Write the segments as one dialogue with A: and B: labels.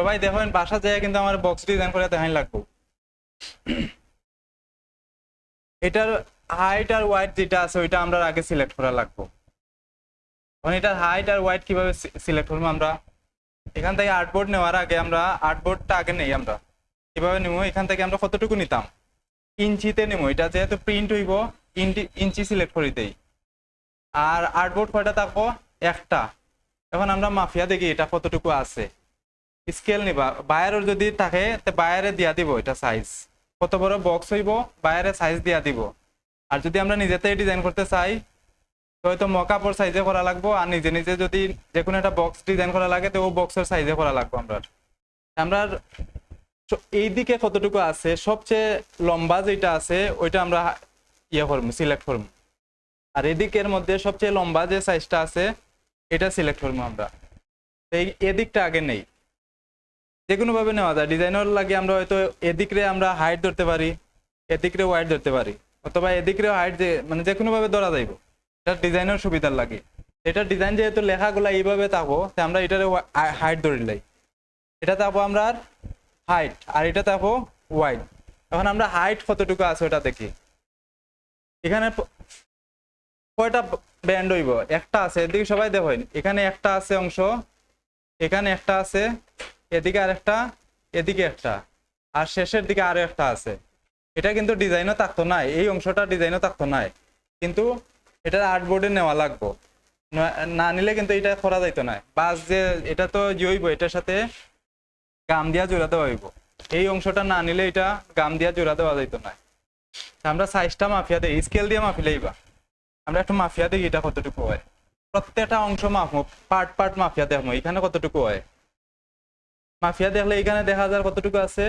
A: সবাই দেখেন বাসা যায় কিন্তু আমার বক্স ডিজাইন করে দেখাই লাগবো। এটার হাইট আর ওয়াইড যেটা আছে ওইটা আমরা আগে সিলেক্ট করা লাগবো। এখন এটার হাইট আর ওয়াইড কিভাবে সিলেক্ট করবো আমরা, এখান থেকে আর্টবোর্ড নেওয়ার আগে আমরা আর্টবোর্ডটা আগে নেই আমরা কিভাবে নেবো, এখান থেকে আমরা কতটুকু নিতাম ইঞ্চিতে নেবো, এটা যেহেতু প্রিন্ট হইব ইঞ্চি সিলেক্ট করে দেই। আর আর্টবোর্ড কয়টা থাকবো, একটা। এখন আমরা মাফিয়া দেখি এটা কতটুকু আছে, স্কেল নিবা বাইরের যদি থাকে তো বাইরে দিয়া দিব এটা সাইজ কত বড় বক্স হইব বাইরে সাইজ দিয়া দিব। আর যদি আমরা নিজেতে ডিজাইন করতে চাই তো হয়তো মকআপর সাইজে করা লাগবো, আর নিজে নিজে যদি যে কোনো একটা বক্স ডিজাইন করা লাগে তো ও বক্সের সাইজে করা লাগবো। আমরা এই দিকে কতটুকু আছে সবচেয়ে লম্বা যেটা আছে ওইটা আমরা ইয়ে করবো সিলেক্ট করবো, আর এদিকের মধ্যে সবচেয়ে লম্বা যে সাইজটা আছে এটা সিলেক্ট করবো আমরা। এই এদিকটা আগে নেই, যে কোনো ভাবে নেওয়া যায় ডিজাইনের লাগে। আমরা হয়তো এদিকে আমরা হাইট ধরতে পারি, এদিকে ওয়াইড ধরতে পারি, অথবা এদিকে হাইট মানে যে কোনো ভাবে ধরা যাইব, এটা ডিজাইনের সুবিধার লাগে। এটা ডিজাইন যেহেতু লেখাগুলা এইভাবে থাকবো আমরা এটার হাইট ধরিলাই, এটা থাকবো আমরা হাইট আর এটা থাকবো ওয়াইড। এখন আমরা হাইট কতটুকু আছে ওটা দেখি। এখানে কয়টা ব্যান্ড হইব, একটা আছে, এদিকে সবাই দেখেন এখানে একটা আছে অংশ, এখানে একটা আছে, এদিকে আরেকটা, এদিকে একটা, আর শেষের দিকে আরো একটা আছে। এটা কিন্তু ডিজাইনও থাকতো না, এই অংশটা ডিজাইনও থাকতো না, কিন্তু এটা আর্টবোর্ডে নেওয়া লাগবো, না নিলে কিন্তু এটা করা যাইতো না। বাস যে এটা তো হইব এটার সাথে গাম দিয়া জোড়া দেওয়া হইব, এই অংশটা না নিলে এটা গাম দিয়া জোড়া দেওয়া যাইতো না। আমরা সাইজটা মাফিয়া দিই, স্কেল দিয়ে মাফিলেইবা আমরা একটু মাফিয়া দিই এটা কতটুকু হয়, প্রত্যেকটা অংশ মাপবো, পার্ট পার্ট মাফিয়া দেখবো এখানে কতটুকু হয়। মাফিয়া দেখলে এখানে দেখা যায় কতটুকু আছে,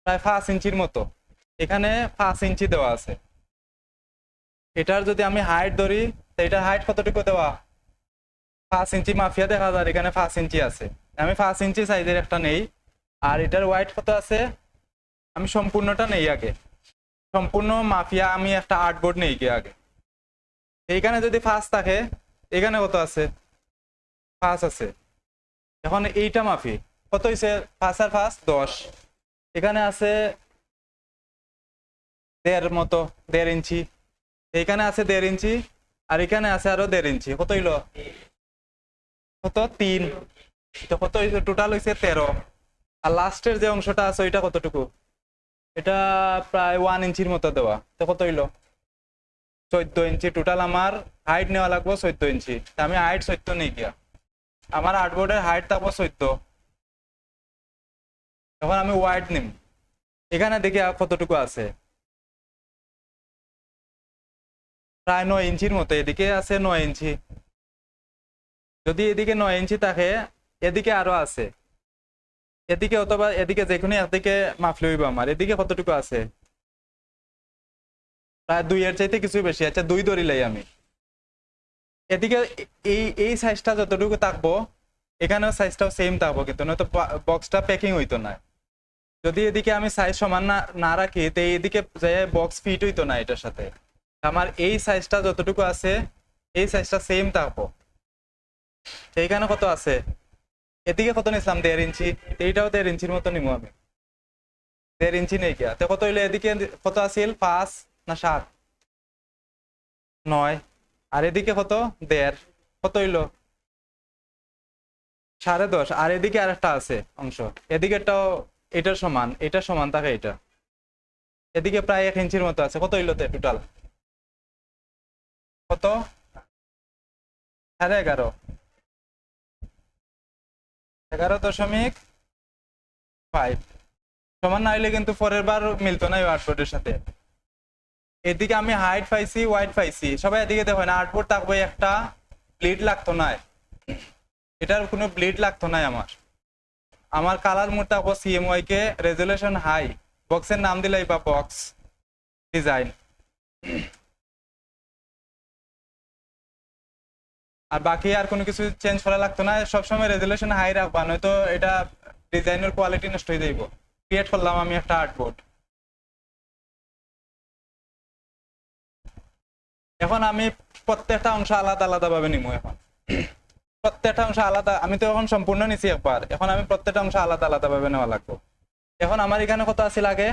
A: প্রায় 5 ইঞ্চির মতো, এখানে 5 ইঞ্চি দেওয়া আছে। এটার যদি আমি হাইট ধরি তো এটার হাইট কতটুকু দেওয়া 5 ইঞ্চি, মাফিয়া দেখা যায় এখানে 5 ইঞ্চি আছে, আমি 5 ইঞ্চি সাইজের একটা নেই। আর এটার ওয়াইট কত আছে, আমি সম্পূর্ণটা নেই আগে, সম্পূর্ণ মাফিয়া আমি একটা আর্টবোর্ড নেই কি আগে। এইখানে যদি 5 থাকে এখানে কত আছে 5 আছে। এখন এইটা মাফি কত হয়েছে 5 আর 5 10, এখানে আছে 1.5 মতো 1.5 ইঞ্চি, এইখানে আছে 1.5 ইঞ্চি, আর এখানে আছে আরো 1.5 ইঞ্চি, কত হইলো কত 3, তো কত হয়েছে টোটাল হয়েছে 13। আর লাস্টের যে অংশটা আছে ওইটা কতটুকু, এটা প্রায় 1 ইঞ্চির মতো দেওয়া, তো কত হইলো 14 ইঞ্চি। টোটাল আমার হাইট নেওয়া লাগবো 14 ইঞ্চি, আমি হাইট 14 নেই গিয়া, আমার আর্টবোর্ডের হাইট থাকবো 14। এখন আমি ওয়াইড নিম, এখানে দেখি কতটুকু আছে, প্রায় 9 ইঞ্চির মতো, এদিকে আছে 9 ইঞ্চি। যদি এদিকে 9 ইঞ্চি থাকে এদিকে আরো আছে, এদিকে অথবা এদিকে যেখানে এদিকে মাফলে হইব আমার, এদিকে কতটুকু আছে প্রায় 2 এর চাইতে কিছু বেশি, আচ্ছা 2 ধরিলাই আমি। এদিকে এই সাইজটা যতটুকু থাকবো এখানেও সাইজটাও সেম থাকবো, কিন্তু নয়তো বক্সটা প্যাকিং হইতো না। যদি এদিকে আমি সাইজ সমান না রাখি তো এইদিকে বক্স ফিট হইতো না এটার সাথে। আমার এই সাইজটা যতটুকু আছে এই সাইজটা সেম থাকবো। এইখানে কত আছে, এদিকে কত নিছিলাম 1.5 ইঞ্চি, এইটাও 1.5 ইঞ্চির মতো নিবো আমি, 1.5 ইঞ্চি নেই গিয়া, তো কত হইলো এদিকে কত আছিল 5 না 7 9, আর এদিকে কত 1.5, কত হইলো 10.5। আর এদিকে আরেকটা আছে অংশ, এদিকেটাও এটার সমান, এটা সমান থাকে এটা, এদিকে প্রায় 1 ইঞ্চির মতো আছে, কত হইলো টোটাল কত 11.5, 11.5 সমান না হইলে কিন্তু পরের বার মিলতো না এই আর্টবোর্ডের সাথে। এদিকে আমি হাইট পাইছি ওয়াইড পাইছি, সবাই এদিকে দেখো না আর্টবোর্ড থাকবে একটা, ব্লিড লাগতো না, এটার কোনো ব্লিড লাগতো না আমার কালার মোড থাকবো CMYK কে রেজুলেশন হাই, বক্সের নাম দিলাই বা বক্স ডিজাইন। আর বাকি আর কোনো কিছু চেঞ্জ করা লাগতো না, সবসময় রেজুলেশন হাই রাখবা, নয়তো এটা ডিজাইনের কোয়ালিটি নষ্ট হয়ে যাইব। ক্রিয়েট করলাম আমি একটা আর্টবোর্ড, এখন আমি প্রত্যেকটা অংশ আলাদা আলাদা ভাবে নিবো এখন। প্রত্যেকটা অংশ আলাদা, আমি তো এখন সম্পূর্ণ নিছি একবার, এখন আমি প্রত্যেকটা অংশ আলাদা আলাদা ভাবে নেওয়া লাগবে। এখন আমার এখানে কত আছিল আগে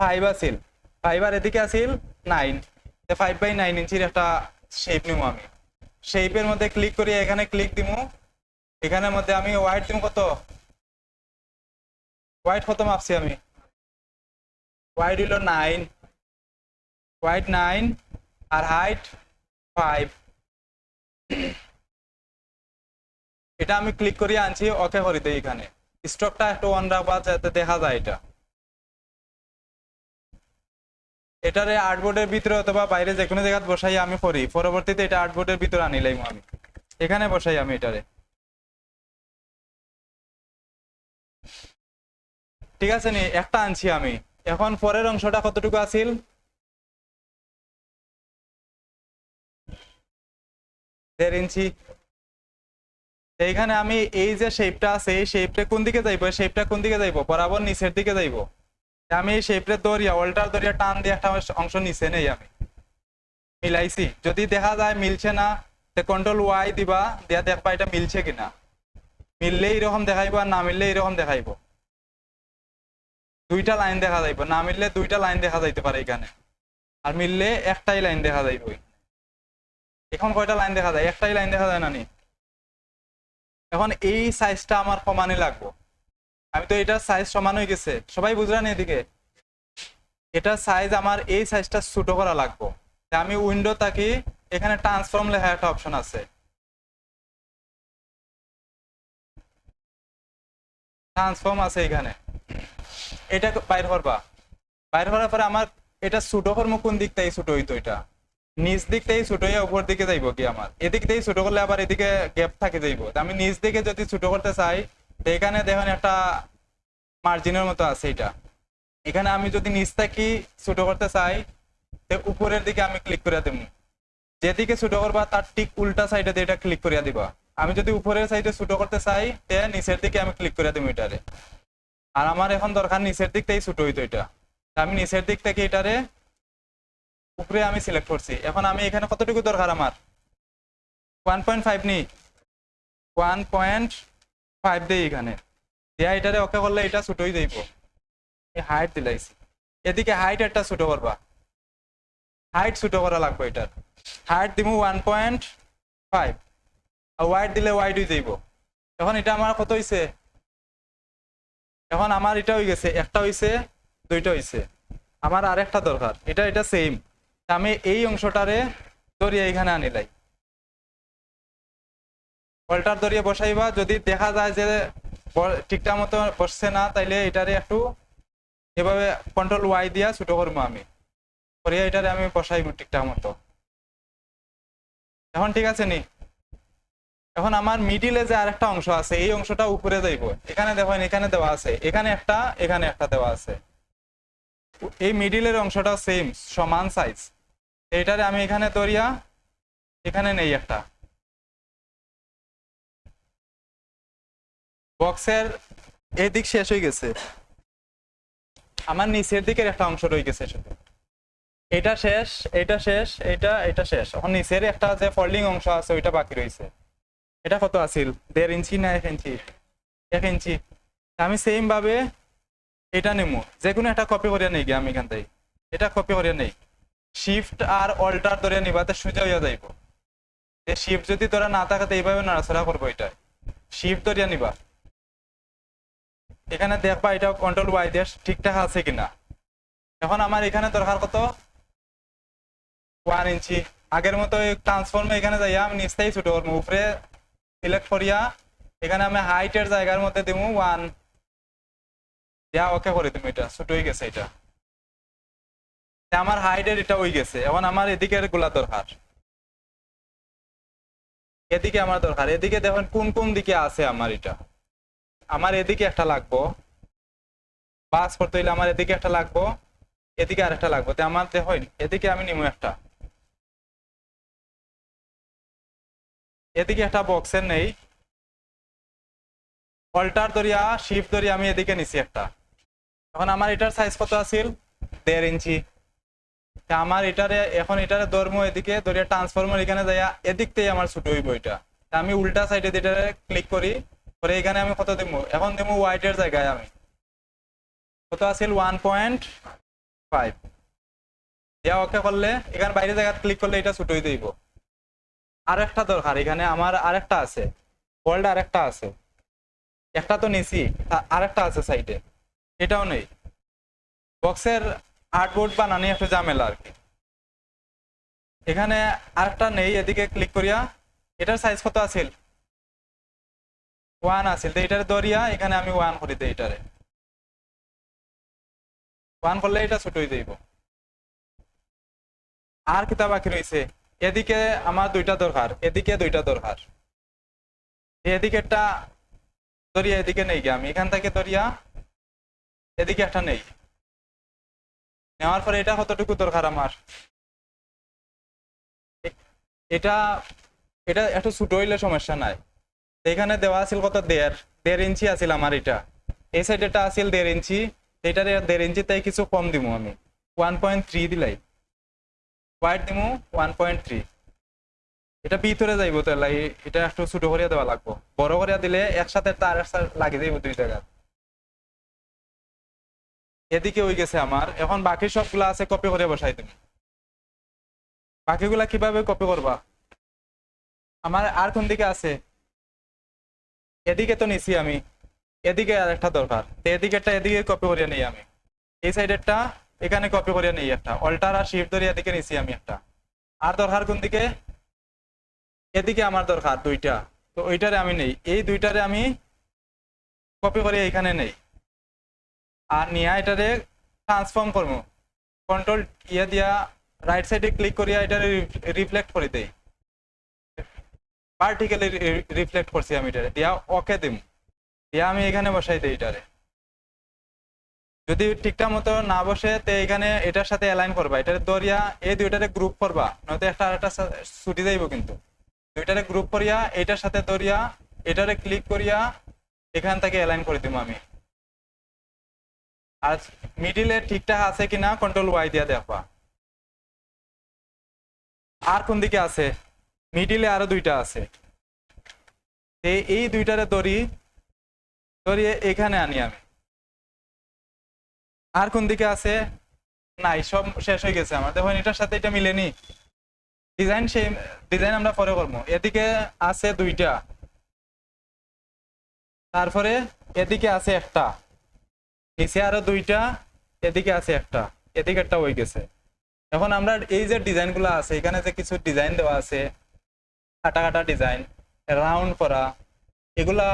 A: 5 আছিল, 5 আর এদিকে আছিল 9, 5/9 ইঞ্চির একটা শেপ নিব আমি। শেপের মধ্যে ক্লিক করি, এখানে ক্লিক দিমু, এখানের মধ্যে আমি ওয়াইড দিমু কত, ওয়াইড কত মাপছি আমি, ওয়াইড হইল 9, ওয়াইড 9 আর হাইট 5। এটা আমি ক্লিক করিয়ে আনছি, ওকে করে দিই। এখানে স্ট্রোকটা একটু অন রাখবা যাতে দেখা যায় এটা। এটারে আর্টবোর্ডের ভিতরে অথবা বাইরে যে কোনো জায়গায় বসাই আমি করি, পরবর্তীতে এটা আর্টবোর্ডের ভিতরে আনিলাম আমি, এখানে বসাই আমি এটারে। ঠিক আছে নি, একটা আনছি আমি। এখন পরের অংশটা কতটুকু আছিল, দেড় ইঞ্চি। এইখানে আমি এই যে শেপটা আছে, এই শেপটা কোন দিকে যাইবো, শেপটা কোন দিকে যাইবো, বরাবর নিচের দিকে যাইবো। আমি এই শেপটা দরিয়া অল্টার দরিয়া টান দিয়ে একটা অংশ নিচে নেই আমি মিলাইছি। যদি দেখা যায় মিলছে না, কন্ট্রোল ওয়াই দিবা, দিয়া দেখবা এটা মিলছে কিনা। মিললে এরকম দেখাইবো, আর না মিললে এরকম দেখাইবো। দুইটা লাইন দেখা যাইবো, না মিললে দুইটা লাইন দেখা যাইতে পারে এখানে, আর মিললে একটাই লাইন দেখা যাইব। এখন কয়টা লাইন দেখা যায়, একটাই লাইন দেখা যায় না নি। এখন এই সাইজটা আমার সমানই লাগবো। আমি তো এটার সাইজ সমান হয়ে গেছে, সবাই বুঝলেন এদিকে। এটার সাইজ আমার এই সাইজটা ছোট করা লাগবো। আমি উইন্ডো থাকি, এখানে ট্রান্সফর্ম লেখা একটা অপশন আছে, ট্রান্সফর্ম আছে এখানে, এটা বাইর করবা। বাইর করার পরে আমার এটা ছোট কর্ম কোন দিক থেকে ছোট হইতো, এটা নিচ দিক থেকে ছোট হয়ে উপর দিকে যাইবো কি, আমার এদিক থেকে ছোট করলে আবার এদিকে গ্যাপ থাকে যাইবো। আমি নিচ দিকে যদি ছোট করতে চাই, এখানে দেখেন একটা মার্জিনের মতো আছে এটা, এখানে আমি যদি নিচ থেকে ছোট করতে চাই, উপরের দিকে আমি ক্লিক করে দেব। যেদিকে ছোট করবা তার ঠিক উল্টা সাইডে দিয়ে এটা ক্লিক করে দিবা। আমি যদি উপরের সাইডে ছোট করতে চাই, তে নিচের দিকে আমি ক্লিক করে দেবো এটারে। আর আমার এখন দরকার নিচের দিক থেকে ছোট হইতো এটা, আমি নিচের দিক থেকে এটারে উপরে আমি সিলেক্ট করছি। এখন আমি এখানে কতটুকু দরকার আমার, 1.5 নি, 1.5 দেই এখানে দিয়া, এটারে ওকে করলে এটা ছোট হয়ে যাইব। হাইট দিলাইছি, এদিকে হাইট একটা ছোট করবা, হাইট ছোট করা লাগবে। এটার হাইট দিব 1.5, আর ওয়াইড দিলে ওয়াইড হয়ে যাইব। এখন এটা আমার কত হইছে, এখন আমার এটা হয়ে গেছে, একটা হইছে, দুইটা হইছে। আমার আর একটা দরকার, এটা এটা সেম। আমি এই অংশটারে দরিয়া এখানে আনিলাই, অল্টার দরিয়া বসাইবা। যদি দেখা যায় যে ঠিকঠাক মতো বসছে না, তাইলে এটারে একটু এভাবে কন্ট্রোল ওয়াই দিয়া ছোট করবো আমি, করিয়া এটারে আমি বসাইব ঠিকঠাক মতো। এখন ঠিক আছে নি। এখন আমার মিডিলে যে আরেকটা অংশ আছে, এই অংশটা উপরে যাইব। এখানে দেখেন, এখানে দেওয়া আছে, এখানে একটা দেওয়া আছে। এই মিডিলের অংশটা সেম, সমান সাইজ। এইটারে আমি এখানে ধরিয়া এখানে নেই একটা বক্সের এদিক শেষ হয়ে গেছে, আমার নিচের দিকের একটা অংশ রয়ে গেছে শুধু। এটা শেষ, এটা শেষ, এটা শেষ। এখন নিচের একটা যে ফোল্ডিং অংশ আছে ওইটা বাকি রয়েছে। এটা কত আছিল, 1.5 ইঞ্চি না 1 ইঞ্চি, 1 ইঞ্চি। আমি সেম ভাবে এটা নেবো, যে কোনো একটা কপি করিয়া নেই গিয়ে আমি এখান থেকে, এটা কপি করিয়া নেই, শিফট আর অল্টার ধরে নিবাতে সোজা হইয়া যাইব। শিফট যদি তোরা না থাকে তো এইভাবে নাড়াচাড়া করবো, এটা শিফট ধরিয়া নিবা। এখানে দেখবা এটা কন্ট্রোল ওয়াই দিয়ে ঠিকঠাক আছে কিনা। এখন আমার এখানে দরকার কত, 1 ইঞ্চি। আগের মতো ট্রান্সফর্মে এখানে যাইয়া আমি নিচটাই ছোট করবো, উপরে সিলেক্ট করিয়া এখানে আমি হাইটের জায়গার মধ্যে দিব 1 দিয়া, ওকে করে দিব। এটা ছোট হয়ে গেছে, এটা আমার হাইটের এটা হয়ে গেছে। এখন আমার এদিকের গুলা দরকার, এদিকে আমার দরকার। এদিকে দেখুন কোন কোন দিকে আছে আমার, এটা আমার এদিকে একটা লাগবো, বাস করতে হইলে আমার এদিকে একটা লাগবো, এদিকে আর একটা লাগবো। আমার দেখুন এদিকে আমি নিবো একটা, এদিকে একটা বক্সের নেই, অল্টার ধরিয়া শিফট ধরিয়া আমি এদিকে নিছি একটা। এখন আমার এটার সাইজ কত আছিল, 1.5 ইঞ্চি। আমার এটারে এখন এটারে ধর্ম এদিকে ধরিয়া ট্রান্সফরমার এখানে যাইয়া এদিক থেকে আমার ছোট হইব এটা। আমি উল্টা সাইডে যেটা ক্লিক করি করে এখানে আমি কত দেবো, এখন দেবো হোয়াইটের জায়গায় আমি কত আছিল 1.5 দেওয়া ওকে করলে এখানে বাইরে জায়গা ক্লিক করলে এটা ছোটই দিব। আর একটা দরকার এখানে আমার আরেকটা আছে, ফল্ড আরেকটা আছে, একটা তো নিছি আরেকটা আছে সাইডে, এটাও নেই। বক্সের আর্টবোর্ড বানানি একটা ঝামেলা আর কি। এখানে আরেকটা নেই, এদিকে ক্লিক করিয়া এটার সাইজ কত আছিল 1 আছিল, তো এটারে ধরিয়া এখানে আমি 1 করে দিই, এটারে 1 করলে এটা ছোটই দিব। আর কিতা বাকি রয়েছে, এদিকে আমার দুইটা দরকার, এদিকে দুইটা দরকার, এদিকে একটা ধরিয়া এদিকে নেই গিয়ে আমি এখান থেকে ধরিয়া এদিকে একটা নেই, নেওয়ার পরে এটা কতটুকু দরকার আমার, এটা এটা একটু ছোট হইলে সমস্যা নাই। এখানে দেওয়া আছিল কত 1.5 ইঞ্চি আছিল আমার, এটা এই সাইডেটা আছিল 1.5 ইঞ্চি, এটার 1.5 ইঞ্চি তাই কিছু কম দিব আমি 1.3 দিলাই, হোয়াইট দিব 1.3। এটা ভিতরে যাইব তাহলে এটা একটু ছোট করিয়া দেওয়া লাগবো, বড় করিয়া দিলে একসাথে তার লাগিয়ে যাইব দুই জায়গা। এদিকে হয়ে গেছে আমার, এখন বাকি সবগুলা আছে কপি করে বসাই দেব। বাকিগুলা কিভাবে কপি করবা, আমার আর কোন দিকে আছে, এদিকে তো নিছি আমি, এদিকে আর একটা দরকার, তো এদিকেরটা এদিকে কপি করিয়া নেই আমি, এই সাইডেরটা এখানে কপি করিয়া নেই একটা, অল্টার আর শিফট ধরে এদিকে নিছি আমি একটা। আর দরকার কোন দিকে, এদিকে আমার দরকার দুইটা, তো ওইটারে আমি নেই, এই দুইটারে আমি কপি করে এখানে নেই, আর নিয়ে এটারে ট্রান্সফর্ম করবো, কন্ট্রোল ইয়ে দিয়া রাইট সাইডে ক্লিক করিয়া এটারে রিফ্লেক্ট করে দেই, ভার্টিক্যালি রিফ্লেক্ট করছি আমি এটারে দিয়া ওকে দিম, দিয়া আমি এখানে বসাই দিই এটারে। যদি ঠিকঠাক মতো না বসে তো এখানে এটার সাথে অ্যালাইন করবা, এটারে দরিয়া এই দুইটারে গ্রুপ করবা, নয়তো একটা আরেকটা ছুটি যাইব, কিন্তু দুইটারে গ্রুপ করিয়া এটার সাথে দরিয়া এটারে ক্লিক করিয়া এখান থেকে অ্যালাইন করে দিব আমি। আর মিডিলে ঠিকঠাক আছে কিনা কন্ট্রোল ওয়াই দিয়া দেখবা। আর কোন দিকে আছে, মিডিলে আরো দুইটা আছে, এই দুইটারে দড়িয়ে এখানে আনি আমি। আর কোন দিকে আছে, নাই, সব শেষ হয়ে গেছে আমার, দেখুন এটার সাথে এটা মিলেনি, ডিজাইন সেই ডিজাইন আমরা পরে করবো। এদিকে আছে দুইটা, তারপরে এদিকে আছে একটা, নিচে আরো দুইটা, এদিকে আছে একটা, এদিকে একটা হয়ে গেছে। এখন আমরা এই যে ডিজাইন গুলো আছে, এখানে যে কিছু ডিজাইন দেওয়া আছে, কাটা কাটা ডিজাইন, রাউন্ড করা, এগুলা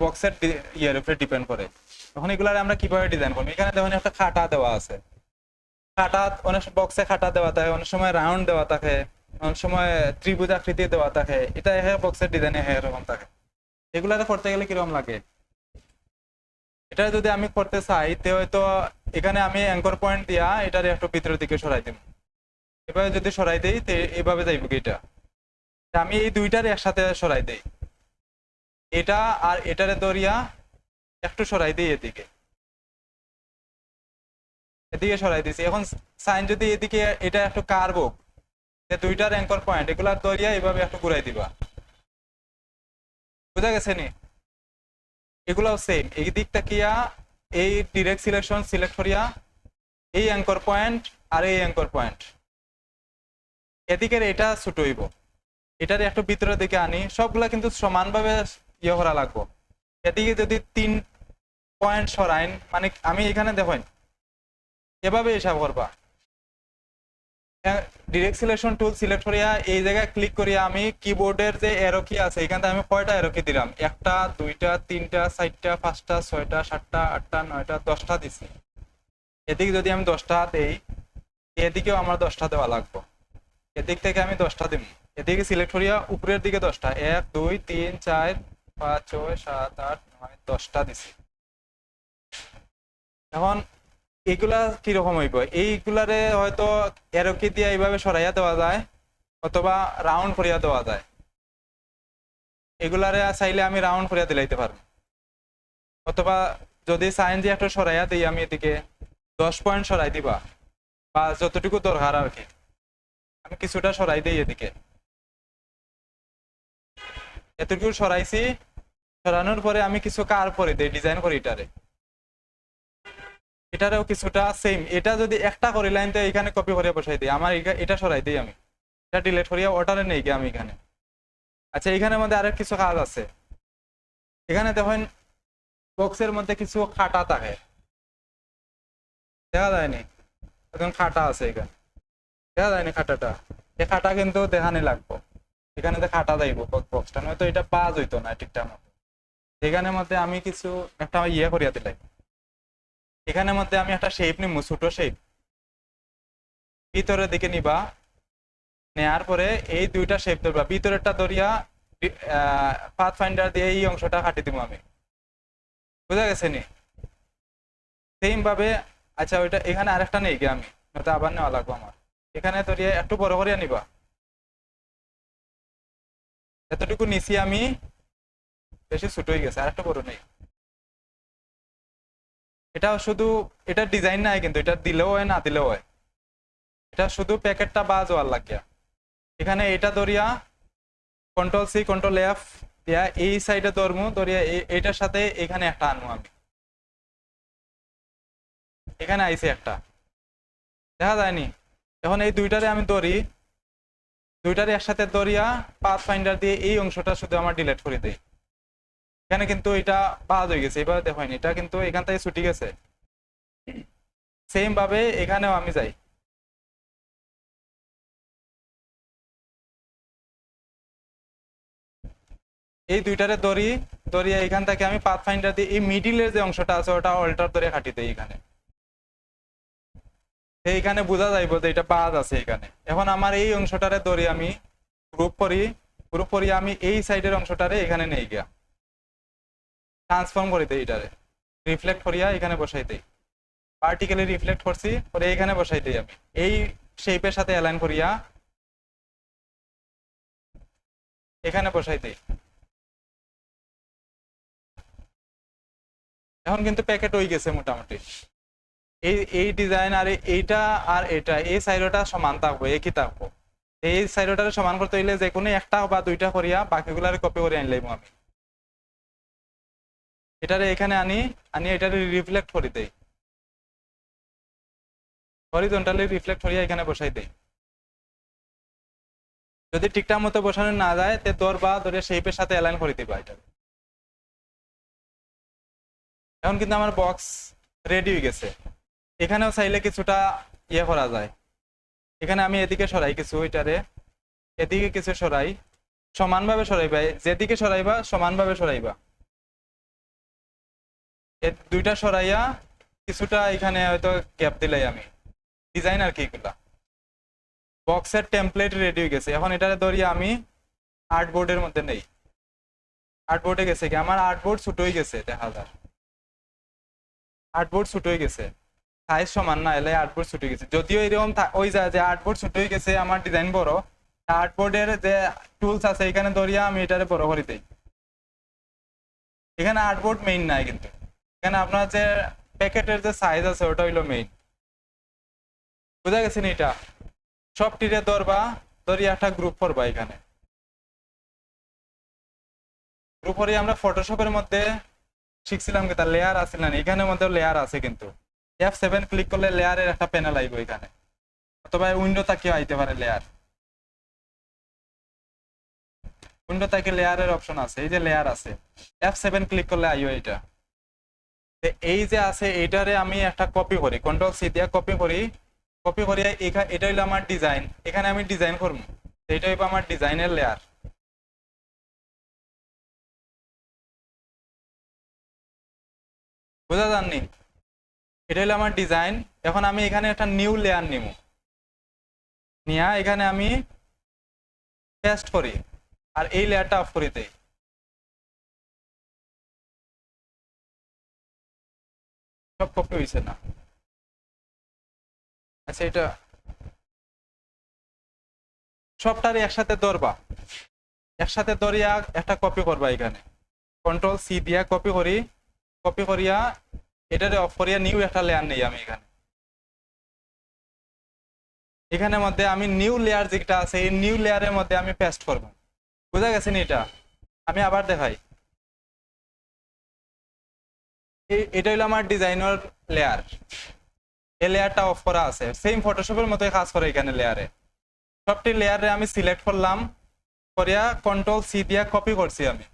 A: বক্সের ইয়ের উপরে ডিপেন্ড করে। এখন এগুলার আমরা কিভাবে ডিজাইন করবো, এখানে দেখুন একটা খাটা দেওয়া আছে, খাটা অনেক বক্সে খাটা দেওয়া থাকে, অনেক সময় রাউন্ড দেওয়া থাকে, অনেক সময় ত্রিভুজ আকৃতি দেওয়া থাকে, এটা বক্সের ডিজাইনে এরকম থাকে। এগুলাতে করতে গেলে কিরকম লাগে, এটা যদি আমি করতে চাই তো হয়তো এখানে আমি অ্যাঙ্কর পয়েন্ট দিয়া এটার একটু ভিতরের দিকে সরাই দিব, এভাবে যদি সরাই দেই তো এইভাবে যাইব কি, এটা আমি এই দুইটার একসাথে সরাই দেই, এটা আর এটারে দরিয়া একটু সরাই দিই এদিকে, এদিকে সরাই দিছি। এখন সাইন যদি এদিকে এটা একটু কার্ভ হোক, দুইটার অ্যাঙ্কর পয়েন্ট এগুলার দরিয়া এইভাবে একটু ঘুরাই দিবা, বুঝা গেছে নি? এগুলাও সেম, এই দিকটা কিয়া এই ডিরেক্ট সিলেকশন সিলেক্ট করিয়া এই অ্যাঙ্কর পয়েন্ট আর এই অ্যাঙ্কর পয়েন্ট, এদিকের এটা ছোট হইব, এটার একটু ভিতরের দিকে আনি, সবগুলা কিন্তু সমানভাবে ইয়ে করা লাগবো। এদিকে যদি 3 পয়েন্ট সরাইন, মানে আমি এখানে দেখেন এভাবে হিসাব করবা, ডিরেক্ট সিলেকশন টুল সিলেক্ট করিয়া এই জায়গায় ক্লিক করিয়া আমি কিবোর্ডের যে এরো কি আছে এখান থেকে আমি কয়টা এরো কি দিলাম, 1টা 2টা 3টা 4টা 5টা 6টা 7টা 8টা 9টা 10টা দিছি। এদিকে যদি আমি 10টা দেই, এদিকেও আমার 10টা দেওয়া লাগবে, এদিক থেকে আমি 10টা দিব, এদিকে সিলেক্ট করিয়া উপরের দিকে 10টা, 1 2 3 4 5 6 7 8 9 10টা দিছি। এখন এগুলা কিরকম হইব, এইগুলারে হয়তো এরকি দিয়ে এইভাবে সরাইয়া দেওয়া যায় অথবা রাউন্ড করিয়া দেওয়া যায়, এগুলারে চাইলে আমি রাউন্ড করিয়া দিলাইতে পারবো, অথবা যদি সাইন দিয়ে একটা সরাইয়া দিই আমি এদিকে 10 পয়েন্ট সরাই দিবা, বা যতটুকু দরকার আর কি, আমি কিছুটা সরাই দিই এদিকে, এতটুকু সরাইছি, সরানোর পরে আমি কিছু কার পরে দিই, ডিজাইন করি এটারেও কিছুটা সেম। এটা যদি একটা করি লাইন তো এখানে কপি করে বসাই দিই, আমার এটা সরাই দিই আমি, এটা ডিলিট করিয়া ওটারে নেই গিয়ে আমি এখানে। আচ্ছা এখানের মধ্যে আরেক কিছু কাজ আছে। এখানে দেখেন বক্সের মধ্যে কিছু খাটা থাকে, দেখা যায়নি? এখন খাটা আছে এখানে, দেখা যায়নি খাটাটা? এই খাটা কিন্তু দেখানি লাগবো, এখানে তো খাটা যাইব বক্সটা, নয়তো এটা পাওয়া যাইতো না ঠিকঠাক মতো। এখানের মধ্যে আমি কিছু একটা ইয়ে করিয়া দিলাই, এখানের মধ্যে আমি একটা শেপ নিব, ছোট শেপ ভিতরের দিকে নিবা, নেয়ার পরে এই দুইটা শেপ ধরবা, ভিতরেরটা ধরিয়া পাথ ফাইন্ডার দিয়ে এই অংশটা কাটি দিব আমি, বুঝা গেছে নি? সেম ভাবে আচ্ছা ওইটা এখানে আরেকটা নেই গিয়ে আমি, নয়তো আবার নেওয়া লাগবে আমার। এখানে ধরিয়া একটু বড় করিয়া নিবা, এতটুকু নিচি আমি, বেশি ছোট হয়ে গেছে, আরেকটা বড় নেই। এটা শুধু, এটা ডিজাইন নাই কিন্তু, এটা দিলেও হয় না দিলেও হয়, এটা শুধু প্যাকেটটা বাজ হওয়ার লাগিয়া। এখানে এটা ধরিয়া কন্ট্রোল সি কন্ট্রোল এফ দিয়া এই সাইডে ধরমু, ধরিয়া এইটার সাথে এখানে একটা আনবো আমি, এখানে আইছে একটা, দেখা যায়নি? এখন এই দুইটারে আমি ধরি, দুইটারে একসাথে ধরিয়া পাথ ফাইন্ডার দিয়ে এই অংশটা শুধু আমার ডিলিট করে দেই। এখানে কিন্তু এটা বাদ হয়ে গেছে, এবার দেখেন এটা কিন্তু এখান থেকে ছুটি গেছে। সেম ভাবে এখানেও আমি যাই, এই দুইটারে দড়ি দড়িয়ে এখান থেকে আমি পাথ ফাইন্ডার দিয়ে এই মিডিলের যে অংশটা আছে ওটা অল্টার ধরে কাটি দেই এখানে, এইখানে বোঝা যাইব যে এটা বাদ আছে এখানে। এখন আমার এই অংশটারে দড়ি আমি গ্রুপ করি, গ্রুপ করি আমি এই সাইডের অংশটারে এখানে নেই গিয়া ট্রান্সফর্ম করে দেই, এটারে রিফ্লেক্ট করিয়া এখানে বসাই দেই, পার্টিকেলি রিফ্লেক্ট করছি পরে এখানে বসাই দেই আমি, এই শেপের সাথে অ্যালাইন করিয়া এখানে বসাই দেই। এখন কিন্তু প্যাকেট হয়ে গেছে মোটামুটি। এই ডিজাইন আর এইটা আর এটা এই সাইডটা সমান থাকবো, একই থাকবো। এই সাইডটা সমান করতে হইলে যে কোনো একটা বা দুইটা করিয়া বাকিগুলারে কপি করে আনলাম আমি, এটারে এখানে আনি, এটারে রিফ্লেক্ট করে দেই, হরিজন্টালি রিফ্লেক্ট করিয়া এখানে বসাই দেই। যদি ঠিকঠাক মতো বসানো না যায় তে দর বা ধরে শেপের সাথে অ্যালাইন করে দিবা এটা। এখন কিন্তু আমার বক্স রেডি হয়ে গেছে। এখানেও চাইলে কিছুটা ইয়ে করা যায়, এখানে আমি এদিকে সরাই কিছু, এটারে এদিকে কিছু সরাই, সমানভাবে সরাইবা, যেদিকে সরাইবা সমানভাবে সরাইবা, দুইটা সরাইয়া কিছুটা এখানে হয়তো গ্যাপ দিলাই আমি, ডিজাইন আর কি এগুলা। বক্সের টেমপ্লেট রেডি হয়ে গেছে। এখন এটারে ধরিয়া আমি আর্টবোর্ডের মধ্যে নেই, আর্টবোর্ডে গেছে কি আমার আর্টবোর্ড ছোট হয়ে গেছে, দেখা যায় আর্টবোর্ড ছোট হয়ে গেছে, সাইজ সমান না এলে আর্টবোর্ড ছুটে গেছে। যদিও এরকম ওই যায় যে আর্টবোর্ড ছুটে হয়ে গেছে, আমার ডিজাইন বড়, আর্টবোর্ডের যে টুলস আছে এখানে ধরিয়া আমি এটারে বড় করে দিই। এখানে আর্টবোর্ড মেইন নাই কিন্তু, এখানে আপনার যে প্যাকেটের যে সাইজ আছে ওটা হইলো মেইন, বুঝা গেছে নি? এটা সব টিরে ধরবা, ধরিয়া একটা গ্রুপ করবা, এখানে গ্রুপ করে আমরা ফটোশপের মধ্যে শিখছিলাম কি তার লেয়ার আছে না, এখানের মধ্যে লেয়ার আছে কিন্তু, F7 ক্লিক করলে লেয়ারের একটা প্যানেল আইব এখানে, অথবা উইন্ডো তাকিয়ে আইতে পারে লেয়ার, উইন্ডো তাকে লেয়ারের অপশন আছে, এই যে লেয়ার আছে, F7 ক্লিক করলে আইও এটা। এই যে আছে এইটারে আমি একটা কপি করি, কন্ট্রোল সি দিয়ে কপি করি, কপি করিয়া এটা হইলো আমার ডিজাইন, এখানে আমি ডিজাইন করবো, এইটা হইব আমার ডিজাইনের লেয়ার, বুঝা যাননি? এটা হলো আমার ডিজাইন। এখন আমি এখানে একটা নিউ লেয়ার নিব, নিয়া এখানে আমি পেস্ট করি আর এই লেয়ারটা অফ করে দেই, সব কপি হয়েছে না? আচ্ছা এটা সবটারে একসাথে ধরবা, একসাথে ধরিয়া একটা কপি করবা, এখানে কন্ট্রোল সি দিয়া কপি করি, কপি করিয়া এটারে অফ করিয়া নিউ একটা লেয়ার নেই আমি এখানে, এখানের মধ্যে আমি নিউ লেয়ার যেটা আছে এই নিউ লেয়ারের মধ্যে আমি পেস্ট করব, বুঝা গেছে নি? এটা আমি আবার দেখাই, এটা হলো আমার ডিজাইনার লেয়ার। এই লেয়ারটা অফ করা আছে, সেম ফটোশপের মতোই কাজ করে এখানে লেয়ারে। সবটি লেয়ারে আমি সিলেক্ট করলাম, করিয়া কন্ট্রোল সি দিয়া কপি করছি আমি।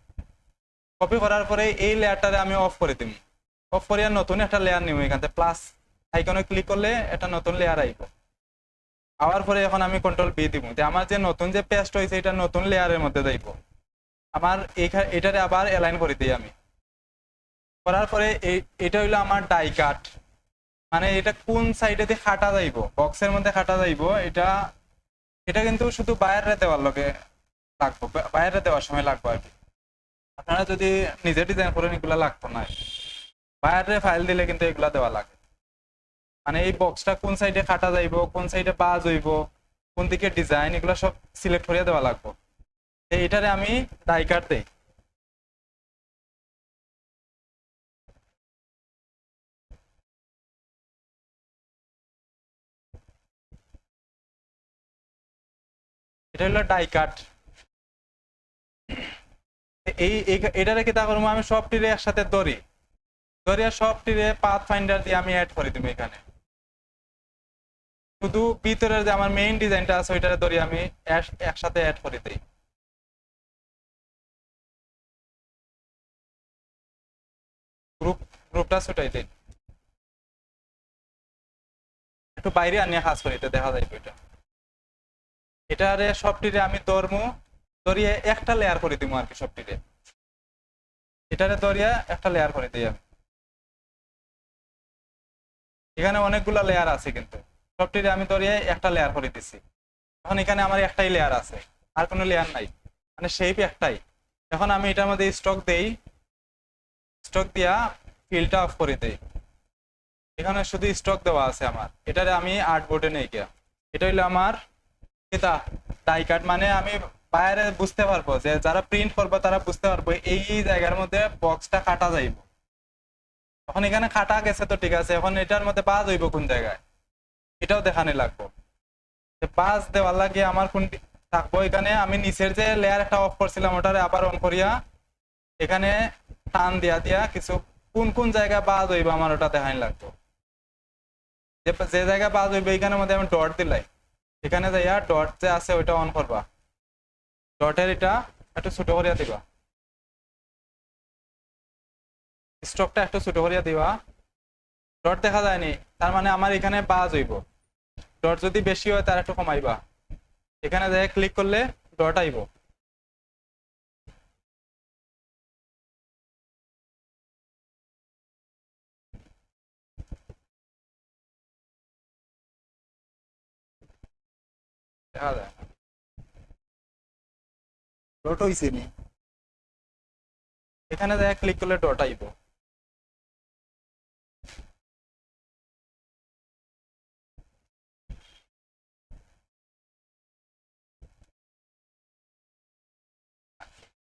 A: কপি করার পরে এই লেয়ারটারে আমি অফ করে দিব। অফ করিয়া নতুন একটা লেয়ার নিব, এখান থেকে প্লাস আইকনে ক্লিক করলে একটা নতুন লেয়ার আইব। আবার পরে এখন আমি কন্ট্রোল বি দিব, আমার যে নতুন যে পেস্ট হয়েছে এটা নতুন লেয়ারের মধ্যে যাইব। আমার এটারে আবার অ্যালাইন করে দিই আমি। করার পরে এটা হইলো আমার ডাই কাট, মানে এটা কোন সাইডে দিয়ে খাটা যাইব, বক্সের মধ্যে খাটা যাইব। এটা এটা কিন্তু শুধু বাইরে দেওয়ার লগে লাগবো, বাইরে দেওয়ার সময় লাগবে আর কি। আপনারা যদি নিজে ডিজাইন করেন এগুলা লাগতো না, বাইরে ফাইল দিলে কিন্তু এগুলা দেওয়া লাগে। মানে এই বক্সটা কোন সাইডে কাটা যাইব, কোন সাইডে বাজ হইব, কোন দিকে ডিজাইন, এগুলো সব সিলেক্ট করিয়া দেওয়া লাগবে। এইটারে আমি ডাই কাট দেই। এটা হলো ডাই কাট। এটারে কি তা করবো, আমি সব টিরে একসাথে ধরি, ধরিয়া সব টিরে পাথ ফাইন্ডার দিয়ে আমি অ্যাড করে দিব এখানে। শুধু ভিতরের যে আমার মেইন ডিজাইনটা আছে ওইটারে ধরি আমি একসাথে অ্যাড করে দিই। গ্রুপ গ্রুপটা ছুটাই দিই, একটু বাইরে আনিয়ে কাজ করি, এটা দেখা যায় এটা। এটারে সবটিরে আমি ধরমু, ধরিয়ে একটা লেয়ার করে দিব আর কি সবটিরে। এটারে ধরিয়া একটা লেয়ার করে দিই আমি। এখানে অনেকগুলা লেয়ার আছে কিন্তু সবটিরে আমি ধরিয়ে একটা লেয়ার করে দিছি। এখন এখানে আমার একটাই লেয়ার আছে, আর কোনো লেয়ার নাই, মানে শেপ একটাই। এখন আমি এটার মধ্যে স্টক দেই, স্টক দিয়া ফিলটা অফ করে দেই। এখানে শুধু স্টক দেওয়া আছে আমার, এটারে আমি আর্টবোর্ডে নেই গিয়া। এটা হইলো আমার এটা ডাই কাট, মানে আমি বাইরে বুঝতে পারবো, যে যারা প্রিন্ট করবো তারা বুঝতে পারবো এই জায়গার মধ্যে বক্সটা কাটা যাইব। এখন এখানে কাটা গেছে তো ঠিক আছে, এখন এটার মধ্যে বাজ হইব কোন জায়গায় এটাও দেখানি লাগবো। বাজ দেওয়ার লাগে আমার কোন থাকবো, এখানে আমি নিচের যে লেয়ার একটা অফ করছিলাম ওটারে আবার অন করিয়া এখানে টান দিয়া দিয়া কিছু কোন কোন জায়গায় বাজ হইব আমার ওটা দেখানি লাগবো। যে জায়গায় বাজ হইবে এখানের মধ্যে আমি ডট দিলাই, এখানে যাইয়া ডট যে আছে ওইটা অন করবা, ডটের এটা একটু ছোট করিয়া দিবা, স্টকটা একটু ছোট করিয়া দিবা। ডট দেখা যায়নি, তার মানে আমার এখানে বাজ হইব। ডট যদি বেশি হয় তার একটু কমাইবা, এখানে যাই ক্লিক করলে ডট আইব। দেখা যায় ডট হইছে নি, এখানে যাই ক্লিক করলে ডট আইব।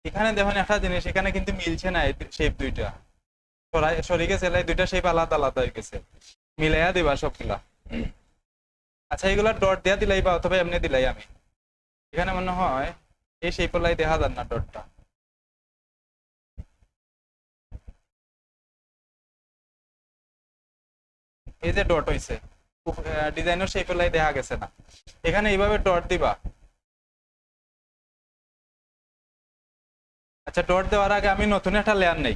A: এখানে দেখুন একটা জিনিস, এখানে কিন্তু মিলছে না শেপ দুইটা, সরে গেছে, দুইটা শেপ আলাদা আলাদা হয়ে গেছে। মিলাইয়া দিবা সবগুলা। আচ্ছা এগুলা ডট দিয়া দিলাই বা অথবা এমনি দিলাই আমি, এখানে মনে হয় এই শেপ লাই দেখা যান না ডটটা। এই যে ডট হইছে, ডিজাইনের শেপ লাই দেখা গেছে না, এখানে এইভাবে ডট দিবা। আচ্ছা ডট দেওয়ার আগে আমি নতুন একটা লেয়ার নেই,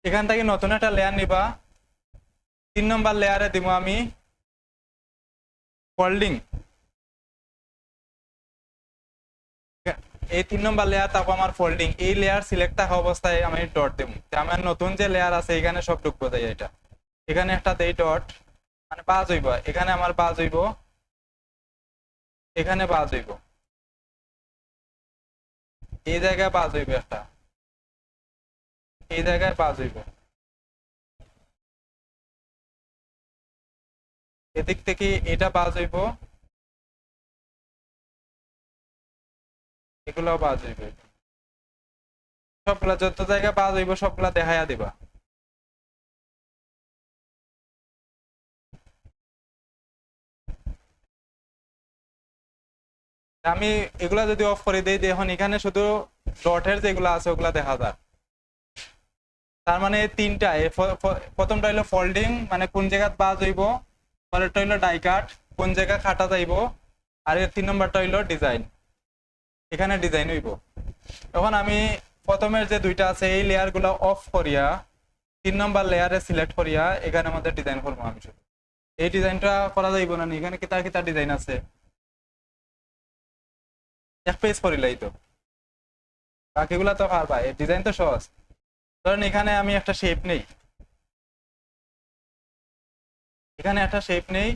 A: এখান থেকে নতুন একটা লেয়ার নিবা। 3 নম্বর লেয়ারে দিব আমি ফোল্ডিং, এই 3 নম্বর লেয়ার, তারপর আমার ফোল্ডিং, এই লেয়ার সিলেক্ট থাকা অবস্থায় আমি ডট দেবো। আমার নতুন যে লেয়ার আছে এখানে সব ঢুকবো দেয় এটা, এখানে একটা দেই ডট, মানে বাজ হইব, এখানে আমার বাজ হইব, এখানে বাজ হইব, এই জায়গায় বাজ হইব একটা, এই জায়গায় বাজ হইব, এদিক থেকে এটা বাজ হইব, এগুলাও বাজ হইবে, সবগুলা যত জায়গায় বাজ হইব সবগুলা দেখাইয়া দিবা। আমি এগুলা যদি অফ করে দিই, এখন এখানে শুধু ডটের যেগুলো আছে ওগুলা দেখা যায়। তার মানে তিনটা প্রথমটা হইলো ফোল্ডিং, মানে কোন জায়গা বাজ হইব, পরেরটা হইলো ডাই কাট, কোন জায়গা খাটা যাইব, আর এর 3 নম্বরটা হইলো ডিজাইন, এখানে ডিজাইন হইব। এখন আমি প্রথমের যে দুইটা আছে এই লেয়ার গুলো অফ করিয়া 3 নম্বর লেয়ারে সিলেক্ট করিয়া এখানে আমাদের ডিজাইন করবো আমি শুধু। এই ডিজাইনটা করা যাইব না, এখানে কিতা কিতা ডিজাইন আছে এক পেজ করিলাই তো, বাকিগুলা তো পারবা, এই ডিজাইন তো সহজ। ধরেন এখানে আমি একটা শেপ নেই, এখানে একটা শেপ নেই,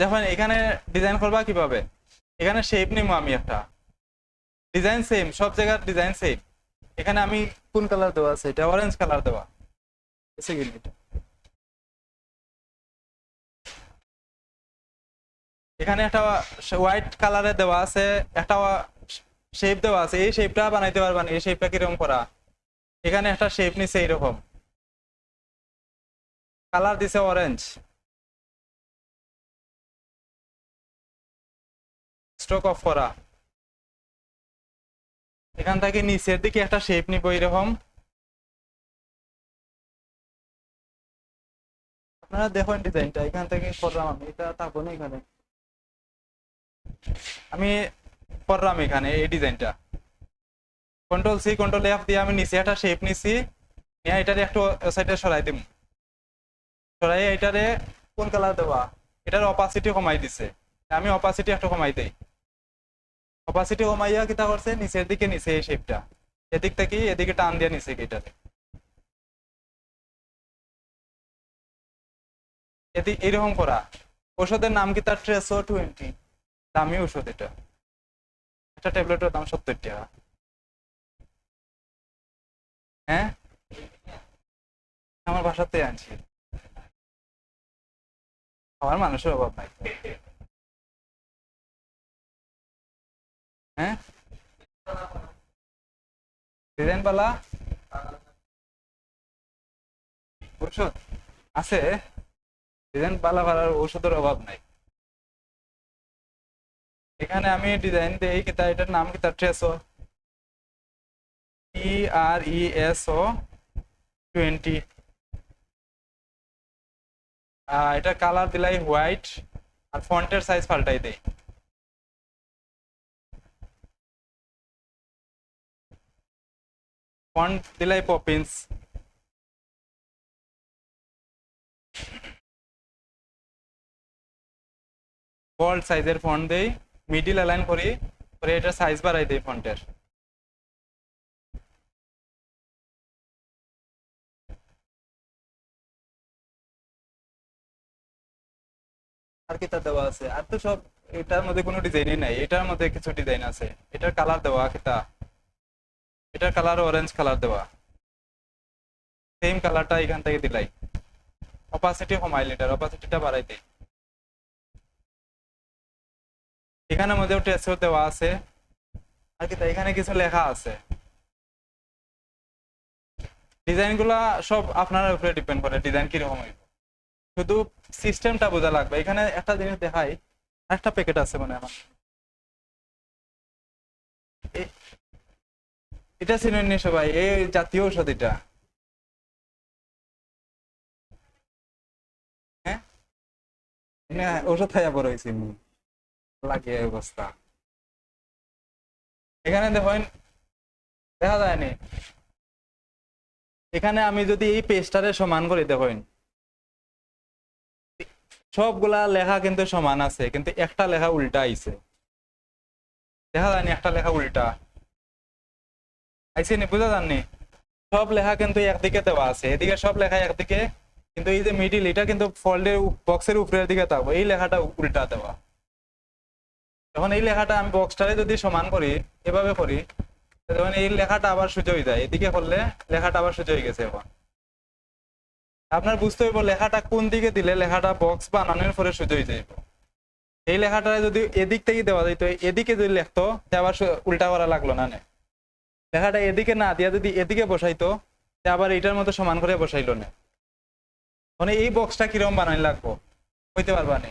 A: দেখেন এখানে ডিজাইন করবা কিভাবে, এখানে শেপ নিবো আমি একটা, ডিজাইন সেম, সব জায়গার ডিজাইন সেম। এখানে আমি কোন কালার দেওয়া আছে, এটা অরেঞ্জ কালার দেওয়া আছে কি এটা, এখানে একটা হোয়াইট কালারে দেওয়া আছে, একটা শেপ দেওয়া আছে, এই শেপটা বানাইতে পারবা না, এই শেপটা কিরকম করা, এখানে একটা শেপ নিছে এইরকম, কালার দিছে অরেঞ্জ, স্ট্রোক অফ করা, এখান থেকে নিচের দিকে একটা শেপ নিব এরকম। আপনারা দেখুন ডিজাইনটা, এখান থেকে করলাম আমি, এটা থাকবো না এখানে, আমি করলাম এখানে এই ডিজাইনটা, কন্ট্রোল সি কন্ট্রোল এফ দিয়ে আমি নিচে একটা শেপ নিছি, নিয়ে এটারে একটু সাইডে সরাই দিম, সরাই এটারে কোন কালার দেওয়া, এটার অপাসিটি কমাই দিছে, আমি অপাসিটি একটু কমাই দেই, অপাসিটি কমাইয়া কিতা করছে নিচের দিকে নিচে এই শেপটা, এদিক থেকে এদিকে টান দিয়ে নিচে এটাতে, এদিক এইরকম করা। ওষুধের নাম কি তার ট্রেসো 20, দামি ওষুধ এটা, একটা ট্যাবলেটের দাম 70 টাকা। হ্যাঁ আমার বাসাতে আনছি, আমার মানুষের অভাব নাই। হ্যাঁ ডিজাইন পালা ঔষধ আছে, ডিজাইন পালা পালার ঔষধের অভাব নাই। এখানে আমি ডিজাইন দেই কিতা, এটার নাম কিতা ট্রেসো, TRESO 20, এটা কালার দিলাই হোয়াইট, আর ফন্টের সাইজ পাল্টাই দেই, ফন্ট দিলাই পপিন্স, বোল্ড সাইজের ফন্ট দেই, মিডিল অ্যালাইন করি, পরে এটার সাইজ বাড়াই দেই ফন্টের। আর কি তার দেওয়া আছে, আর তো সব, এটার মধ্যে কোনো ডিজাইনই নাই, এটার মধ্যে কিছু ডিজাইন আছে, এটার কালার দেওয়া কিতা, এটার কালার অরেঞ্জ কালার দেওয়া, সেম কালারটা এখান থেকে দিলাই, অপাসিটি কমাইল, এটার অপাসিটিটা বাড়াই দেই, এখানের মধ্যেও টেক্সচার দেওয়া আছে, আর কি এখানে কিছু লেখা আছে, ডিজাইন গুলা সব আপনার উপরে ডিপেন্ড করে ডিজাইন কিরকম হইব, শুধু সিস্টেমটা বোঝা লাগবে। এখানে একটা জিনিস দেখাই, একটা প্যাকেট আছে মানে আমার, এটা চিনেন নি সবাই, এই জাতীয় ঔষধ এটা, হ্যাঁ ঔষধ খাইয়া বড় হয়েছে লাগে অবস্থা। এখানে দেখেন দেখা যায়নি, এখানে আমি যদি এই পেজটারে সমান করি দেখেন সবগুলা লেখা কিন্তু সমান আছে, কিন্তু একটা লেখা উল্টা আইছে, দেখা যায়নি একটা লেখা উল্টা আইসি নি, বুঝা যাননি? সব লেখা কিন্তু একদিকে দেওয়া আছে, এদিকে সব লেখা একদিকে, কিন্তু এই যে মিডিল এটা কিন্তু ফল্ডের বক্সের উপরের দিকে থাকবো, এই লেখাটা উল্টা দেওয়া। যখন এই লেখাটা আমি বক্সটারে যদি সমান করি, এভাবে করি, তখন এই লেখাটা আবার সোজা হয়ে যায়, এদিকে করলে লেখাটা আবার সোজা হয়ে গেছে। এখন আপনার বুঝতে হইব লেখাটা কোন দিকে দিলে লেখাটা বক্স বানানোর পরে সোজা হয়ে যাইব। এই লেখাটা যদি এদিক থেকে দেওয়া যেত, এদিকে যদি লিখতো, আবার উল্টা করা লাগলো না। লেখাটা এদিকে না দিয়া যদি এদিকে বসাইতো, আবার এটার মতো সমান করে বসাইলো না। মানে এই বক্সটা কিরকম বানাই লাগবো হইতে পারবা না।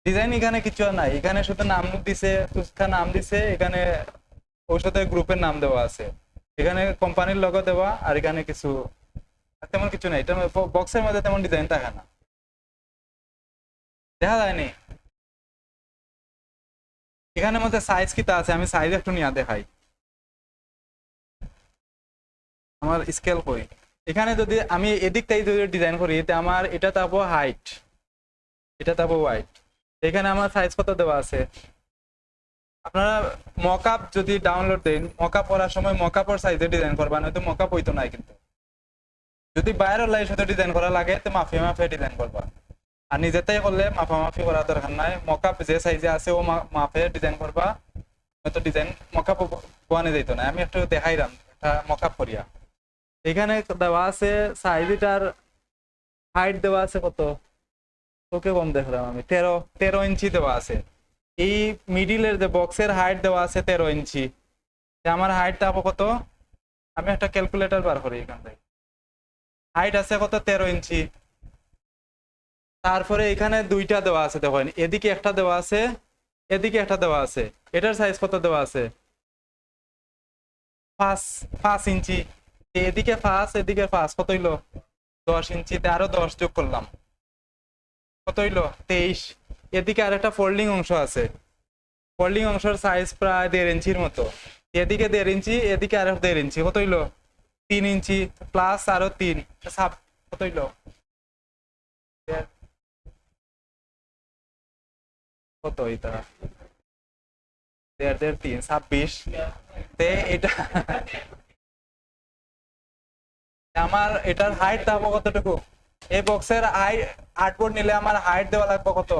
A: ডিজাইন এখানে কিছু আর নাই, এখানে শুধু নাম দিছে, তুস্কা নাম দিছে, এখানে ঔষধের গ্রুপের নাম দেওয়া আছে, এখানে কোম্পানির লোগো দেওয়া, আর এখানে কিছু তেমন কিছু নাই। এটা বক্সের মধ্যে তেমন ডিজাইন থাকে না, দেখা যায়নি। এখানের মধ্যে সাইজ কিটা আছে, আমি সাইজ একটু নিয়ে দেখাই। আমার স্কেল কই, এখানে যদি আমি এদিক থেকে যদি ডিজাইন করি, আমার এটা তাবো হাইট, এটা তাবো ওয়াইট, এখানে আমার সাইজ কত দেওয়া আছে। আপনারা মকআপ যদি ডাউনলোড দেন, মকআপ করার সময় মকআপের সাইজে ডিজাইন করবা, নয়তো মকআপ হইতো না। কিন্তু যদি বাইরের লাইন সাথে ডিজাইন করা লাগে, তো মাফিয়া মাফিয়া ডিজাইন করবা, আর নিজেতেই করলে মাফামাফি করার দরকার নাই। মকআপ যে সাইজে আছে ও মাপে ডিজাইন করবা, হয়তো ডিজাইন মকআপ বানানো যেত না। আমি একটু দেখাইলাম একটা মকআপ করিয়া। এখানে দেওয়া আছে সাইজ, এটার হাইট দেওয়া আছে কত, তোকে কম দেখলাম আমি, 13 ইঞ্চি দেওয়া আছে। এই মিডিলের যে বক্সের হাইট দেওয়া আছে 13 ইঞ্চি, আমার হাইটটা পাবো কত, আমি একটা ক্যালকুলেটর বার করি। এখান থেকে হাইট আছে কত, 13 ইঞ্চি। তারপরে এখানে দুইটা দেওয়া আছে, দেখেন এদিকে একটা দেওয়া আছে, এদিকে একটা দেওয়া আছে। এটার সাইজ কত দেওয়া আছে, 5 ইঞ্চি। এদিকে 5, এদিকে 5, কত হইলো 10 ইঞ্চিতে আরো 10 যোগ করলাম, কত হইলো 23। এদিকে আরেকটা ফোল্ডিং অংশ আছে, ফোল্ডিং অংশের সাইজ প্রায় 1.5 ইঞ্চির মতো। এদিকে 1.5 ইঞ্চি, এদিকে আরো 1.5 ইঞ্চি, কত হইলো 3 ইঞ্চি, প্লাস আরো 3, কত হইলো, কত এটা 1.5, 3, 26। তে এটা আমার এটার হাইট দেবো কতটুকু, এই বক্সের হাইট আর্টবোর্ড নিলে আমার হাইট দেওয়া লাগবে কত,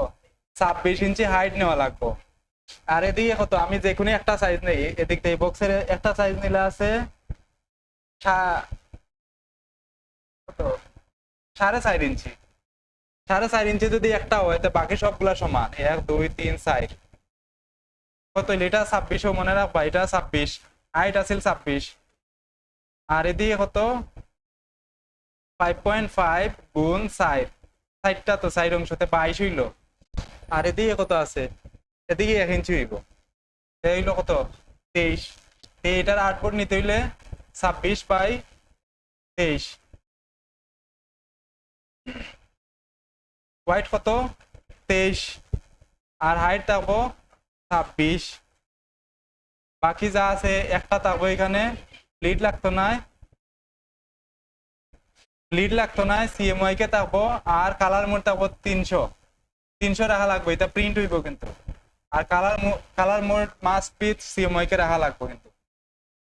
A: 26 ইঞ্চি হাইট নেওয়া লাগবে। আর এদিকে কত, আমি যে কোনো একটা সাইজ নেই, এদিক থেকে বক্সের একটা সাইজ নিলে আছে কত, 4.5 ইঞ্চি। 4.5 ইঞ্চি যদি একটা হয়, তো বাকি সবগুলা সমান, 1, 2, 3, 4, কত এটা 26, মনে রাখবা এটা 26, হাইট আছে 26। আর এদিকে কত, 5.5 গুণ 4, সাইডটা তো সাইড অংশতে 22 হইলো। আর এদিকে কত আছে, এদিকে 1 ইঞ্চি হইব, হইলো কত 23। এটার আউটপুট নিতে হইলে 26/23। হোয়াইট কত 23, আর হাইট থাকবো 26। বাকি যা আছে একটা থাকবো এখানে, লিড লাগতো না, সিএমওয়াই কে থাকবো, আর কালার মোড থাকবো 300 রাখা লাগবে, এটা প্রিন্ট হইব কিন্তু। আর কালার মোড মাস্ট পিচ সিএমওয়াই কে রাখা লাগবে কিন্তু।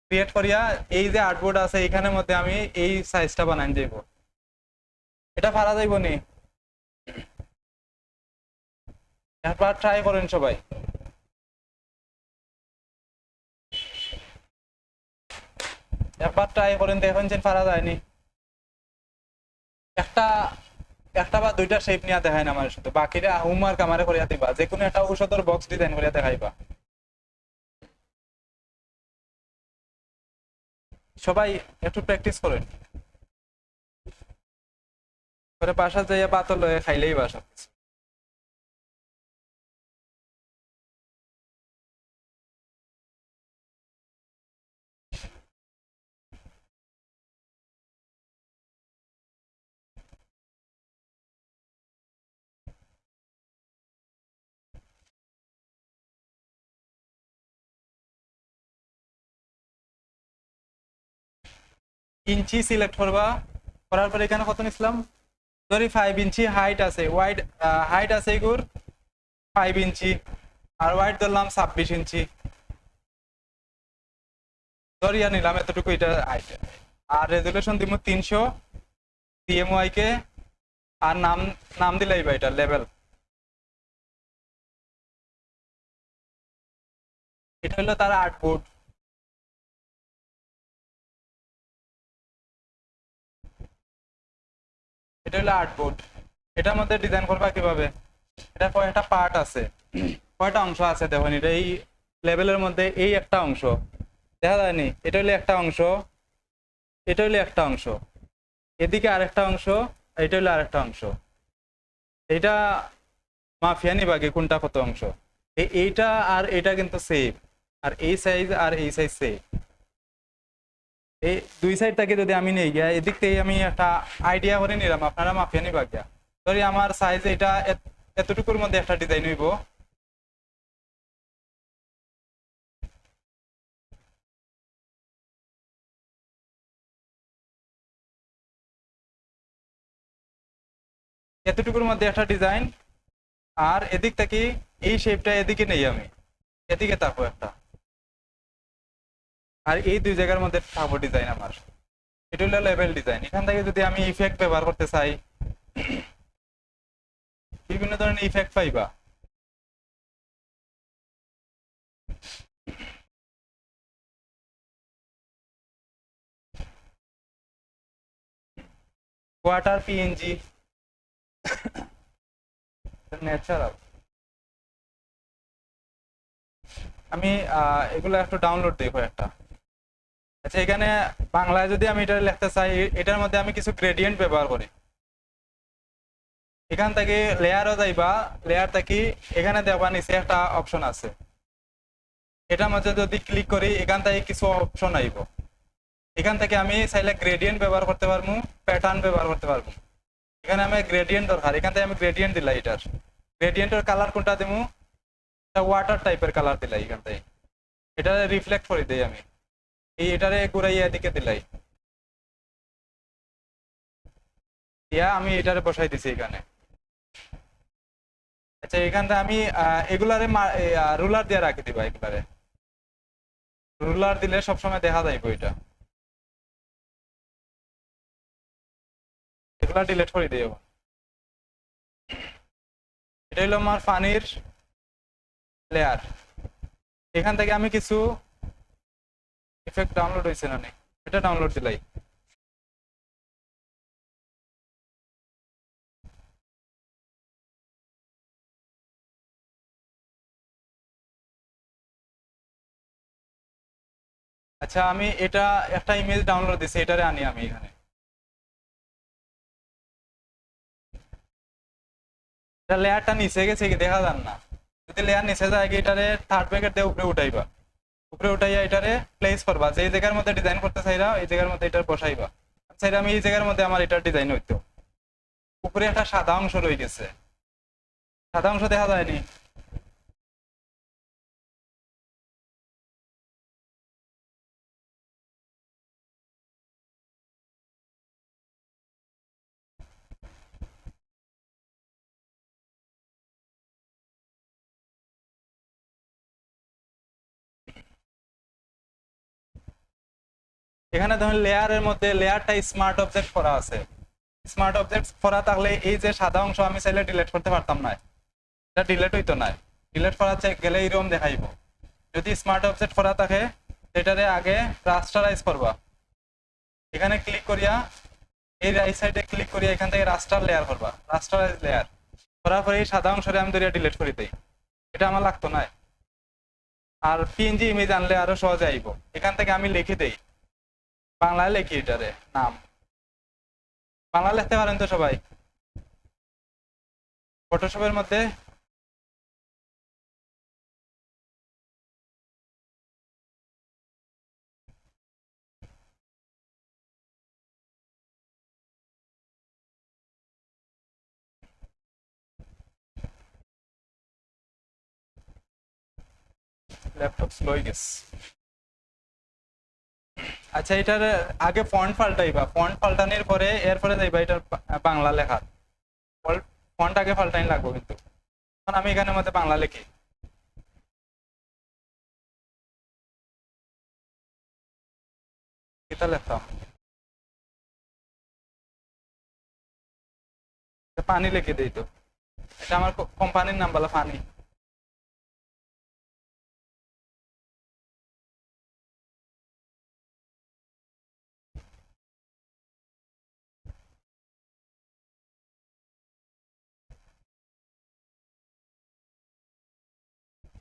A: ক্রিয়েট করিয়া এই যে আর্টবোর্ড আছে এখানের মধ্যে আমি এই সাইজটা বানাই যাইব, এটা পারা যাইব নি, একবার ট্রাই করেন সবাই। একবার ট্রাই করেন, দেখেন যে পারা যায়নি। একটা একটা বা দুইটা শেপ নিয়ে দেখায় না আমার, শুধু বাকিরা হোমওয়ার্ক আমারে করিয়া দিবা, যে কোনো একটা ঔষধের বক্স ডিজাইন করিয়া দেখাইবা। সবাই একটু প্র্যাকটিস করেন, পরে বাসা যাইয়া পাতল লয়ে খাইলেই বাসা। ইঞ্চি সিলেক্ট করবা, করার পরে এখানে কত নিছিলাম, ধরি 5 ইঞ্চি হাইট আছে, হাইট আছে এগুর 5 ইঞ্চি। আর ওয়াইড ধরলাম 26 ইঞ্চি, ধরিয়া নিলাম এতটুকু এটা আইটেম। আর রেজুলেশন দিব 300 CMYK, কে। আর নাম নাম দিলাই বা এটা লেভেল। এটা হলো তার আর্টবোর্ড। এটা হলো আর্টবোর্ড। এটার মধ্যে ডিজাইন করবা কিভাবে, এটা কয়টা পার্ট আছে, কয়টা অংশ আছে দেখুন। এটা এই লেভেলের মধ্যে এই একটা অংশ দেখা যায়নি, এটা হলো একটা অংশ, এটা হলো একটা অংশ, এদিকে আরেকটা অংশ, এটা হলো আরেকটা অংশ। এটা মাফিয়া নিবাগে কোনটা কত অংশ। এইটা আর এটা কিন্তু সেম, আর এই সাইজ আর এই সাইজ সেম। এই দুই সাইড থেকে যদি আমি নিয়ে গিয়া এদিক থেকে আমি একটা আইডিয়া করে নিলাম, আপনারা মাফিয়া নিবা গিয়া। সরি আমার সাইজ এটা এতটুকুর মধ্যে একটা ডিজাইন হইব। এতটুকুর মধ্যে একটা ডিজাইন, আর এদিক থেকে এই শেপটা এদিকে নেই আমি, এদিকে থাকবো একটা, আর এই দুই জায়গার মধ্যে থাকবো ডিজাইন আমার। এটা হলো লেভেল ডিজাইন। এখান থেকে যদি আমি ইফেক্ট ব্যবহার করতে চাই, বিভিন্ন ধরনের ইফেক্ট পাইবা। Water PNG, natural. আমি এগুলো একটু ডাউনলোড দেখো একটা। আচ্ছা এখানে বাংলায় যদি আমি এটা লিখতে চাই, এটার মধ্যে আমি কিছু গ্রেডিয়েন্ট ব্যবহার করি। এখান থেকে লেয়ারও যাইবা, লেয়ার থেকে এখানে দেখবা নিচে একটা অপশন আছে, এটার মধ্যে যদি ক্লিক করি এখান থেকে কিছু অপশন আইব। এখান থেকে আমি চাইলে গ্রেডিয়েন্ট ব্যবহার করতে পারবো, প্যাটার্ন ব্যবহার করতে পারবো। এখানে আমি গ্রেডিয়েন্ট দরকার, এখান থেকে আমি গ্রেডিয়েন্ট দিলাই। এটার গ্রেডিয়েন্টের কালার কোনটা দেবো, ওয়াটার টাইপের কালার দিলাই। এখান থেকে এটা রিফ্লেক্ট করে দিই আমি, এটারে ঘুরাইয়া এদিকে দিলাই, দিয়া আমি এটারে বসাই দিছি এখানে। আচ্ছা এখান থেকে আমি এগুলারে রুলার দিয়ে রাখি দিবা। এগুলারে রুলার দিলে সবসময় দেখা যাইব এটা। এগুলা ডিলিট করে দিও। এটা হলো আমার পানির লেয়ার। এখান থেকে আমি কিছু ইফেক্ট ডাউনলোড হয়েছে না, এটা ডাউনলোড দিলাই। আচ্ছা আমি এটা একটা ইমেজ ডাউনলোড দিছি, এটারে আনি আমি এখানে। এটা লেয়ারটা নিচে গেছে কি দেখা যান না, যদি লেয়ার নিচে যায় কি এটারে থার্ড ব্র্যাকেট দিয়ে উপরে উঠাইবা, উপরে উঠাইয়া এটারে প্লেস করবা। যে এই জায়গার মধ্যে ডিজাইন করতে চাইরা এই জায়গার মধ্যে এটা বসাইবা। চাইরা আমি এই জায়গার মধ্যে আমার এটার ডিজাইন হইতো। উপরে একটা সাদা অংশ রয়ে গেছে, সাদা অংশ দেখা যায়নি। এখানে ধরুন লেয়ারের মধ্যে লেয়ারটা স্মার্ট অবজেক্ট করা আছে। স্মার্ট অবজেক্ট করা থাকলে এই যে সাদা অংশ আমি চাইলে ডিলিট করতে পারতাম না, এটা ডিলিট হইতো না। ডিলিট করা গেলে এরকম দেখাইব। যদি স্মার্ট অবজেক্ট করা থাকে এটারে আগে রাস্টারাইজ করবা। এখানে ক্লিক করিয়া এই রাইট সাইডে ক্লিক করিয়া এখান থেকে রাস্টার লেয়ার করবা, রাস্টারাইজ লেয়ার করার পরে এই সাদা অংশরে আমি ধরিয়া ডিলিট করে দিই, এটা আমার লাগতো না। আর PNG ইমেজ আনলে আরো সহজে আইব। এখান থেকে আমি লিখে দেই, বাংলায় লিখি এটারে নাম। বাংলা লিখতে পারেন তো সবাই ফটোশপের মধ্যে? ল্যাপটপ স্লো হয়ে গেছে। আচ্ছা এটার আগে ফন্ট পাল্টাইবা, ফন্ট পাল্টানোর পরে এরপরে যাইবা এটার বাংলা লেখা। ফন্ট আগে পাল্টাইন লাগবো কিন্তু। এখন আমি এখানের মধ্যে বাংলা লিখি, কিতা লিখতাম, পানি লিখে দিই তো, এটা আমার কোম্পানির নাম বলা পানি।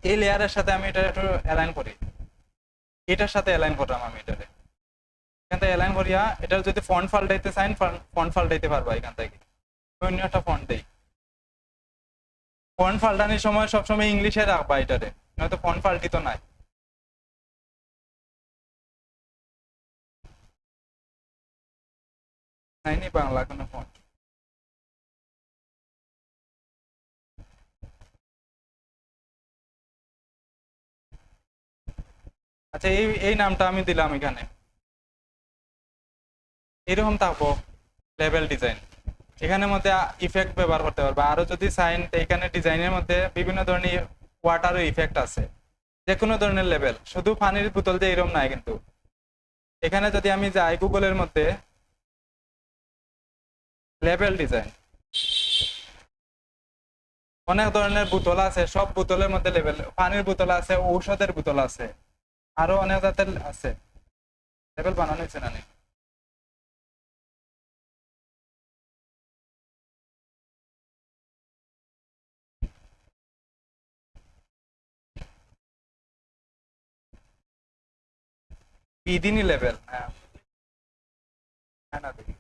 A: এই লেয়ারের সাথে আমি এটা একটু অ্যালাইন করি, এটার সাথে অ্যালাইন করলাম আমি এটারে, এখান থেকে অ্যালাইন করিয়া এটার যদি ফন্ট পাল্টাইতে চাই ফন্ট পাল্টাইতে পারবা এখান থেকে, অন্য একটা ফন্ট দেই। ফন্ট পাল্টানোর সময় সবসময় ইংলিশে রাখবা এটারে, নয়তো ফন্ট পাল্টিত নাই। নাইনি বাংলা কোনো ফন্ট। আচ্ছা এই এই নামটা আমি দিলাম এখানে, এরকম থাকবো লেভেল ডিজাইন। এখানের মধ্যে ইফেক্ট ব্যবহার করতে পারবে, আরো যদি সাইন, এখানে ডিজাইনের মধ্যে বিভিন্ন ধরনের ওয়াটারও ইফেক্ট আছে, যে কোনো ধরনের লেভেল, শুধু পানির বোতল যে এরকম নাই কিন্তু। এখানে যদি আমি যাই গুগলের মধ্যে লেভেল ডিজাইন, অনেক ধরনের বোতল আছে, সব বোতলের মধ্যে লেভেল, পানির বোতল আছে, ঔষধের বোতল আছে, আরো অনেক জাতের আছে, লেভেল বানানো হয়েছে না? বিদিনী লেভেল, হ্যাঁ হ্যাঁ না দেখি।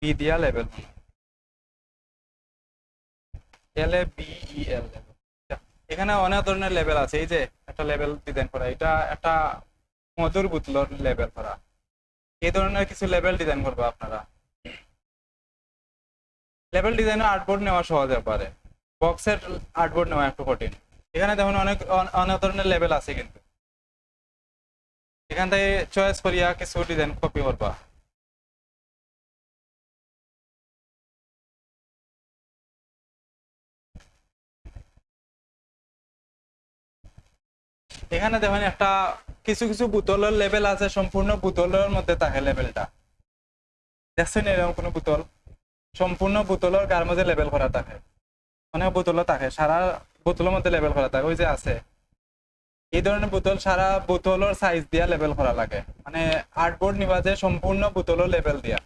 A: বি দিয়া level, L A B E L level. এখানে অনেক ধরনের লেভেল আছে, এই যে একটা লেভেল ডিজাইন করা, এটা একটা মধুর বোতলের লেভেল করা, এই ধরনের কিছু লেভেল ডিজাইন করবো আপনারা। লেভেল ডিজাইনের আর্টবোর্ড নেওয়া সহজ ব্যাপারে, বক্সের আর্টবোর্ড নেওয়া একটু কঠিন। এখানে দেখুন অনেক অনেক ধরনের লেভেল আছে কিন্তু, এখান থেকে চয়েস করিয়া কিছু ডিজাইন কপি করবা। এখানে দেখুন একটা কিছু কিছু বোতলের লেভেল আছে, সম্পূর্ণ বোতলের মধ্যে থাকে লেভেলটা, দেখছেন এরকম কোনো বোতল সম্পূর্ণ বোতলের গার মধ্যে লেভেল করা থাকে, অনেক বোতলও থাকে সারা বোতলের মধ্যে লেভেল করা থাকে, ওই যে আছে এই ধরনের বোতল সারা বোতলের সাইজ দিয়া লেভেল করা লাগে, মানে আর্টবোর্ড নিবা যে সম্পূর্ণ বোতলের লেভেল দিয়া।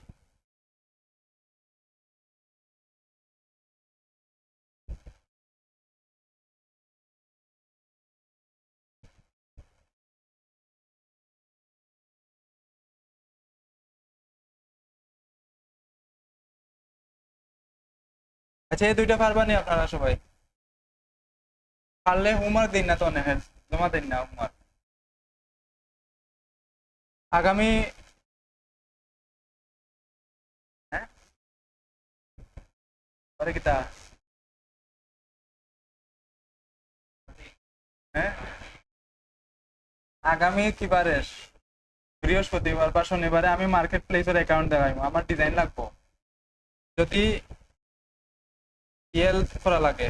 A: আচ্ছা এই দুইটা পারবা নি আপনারা সবাই? পারলে হোমওয়ার্ক দিন না তো, অনেক জমা দিন না হোমওয়ার্ক আগামী। হ্যাঁ পরে কিতা, হ্যাঁ আগামী কিবারে বৃহস্পতিবার বা শনিবারে আমি মার্কেট প্লেসের অ্যাকাউন্ট দেখাইবো, আমার ডিজাইন লাগবো, যদি ইয়েল করা লাগে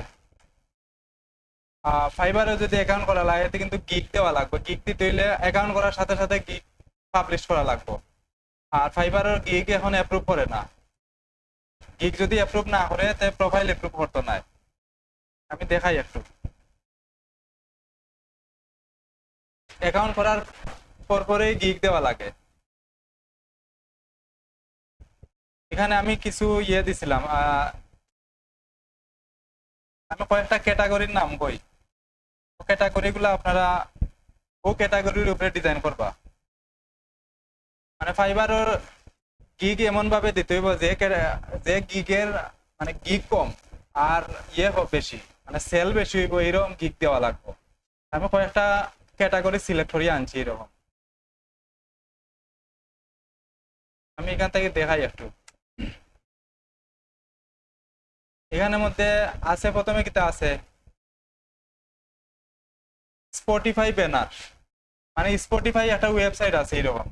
A: ফাইবারে যদি অ্যাকাউন্ট করা লাগে এতে কিন্তু গিগ দেওয়া লাগবে, গিগ দিতে হইলে অ্যাকাউন্ট করার সাথে সাথে গিগ পাবলিশ করা লাগবে, আর ফাইবারের গিগ এখন অ্যাপ্রুভ করে না, গিগ যদি অ্যাপ্রুভ না করে তে প্রোফাইল অ্যাপ্রুভ করতে নাই। আমি দেখাই একটু, অ্যাকাউন্ট করার পরেই গিগ দেওয়া লাগে। এখানে আমি কিছু ইয়ে দিছিলাম, আমি কয়েকটা ক্যাটাগরির নাম কই, ক্যাটাগরি গুলো আপনারা ও ক্যাটাগরির উপরে ডিজাইন করবা, মানে ফাইবারের গিগ এমন ভাবে দিতে হইব যে যে গিগের মানে গিগ কম আর ইয়ে বেশি, মানে সেল বেশি হইব, এরকম গিগ দেওয়া লাগবে। আমি কয়েকটা ক্যাটাগরি সিলেক্ট করিয়ে আনছি এরকম। আমি এখান থেকে দেখাই একটু। এখানের মধ্যে আছে প্রথমে কিতা আছে স্পটিফাই ব্যানার, মানে স্পটিফাই একটা ওয়েবসাইট আছে এরকম,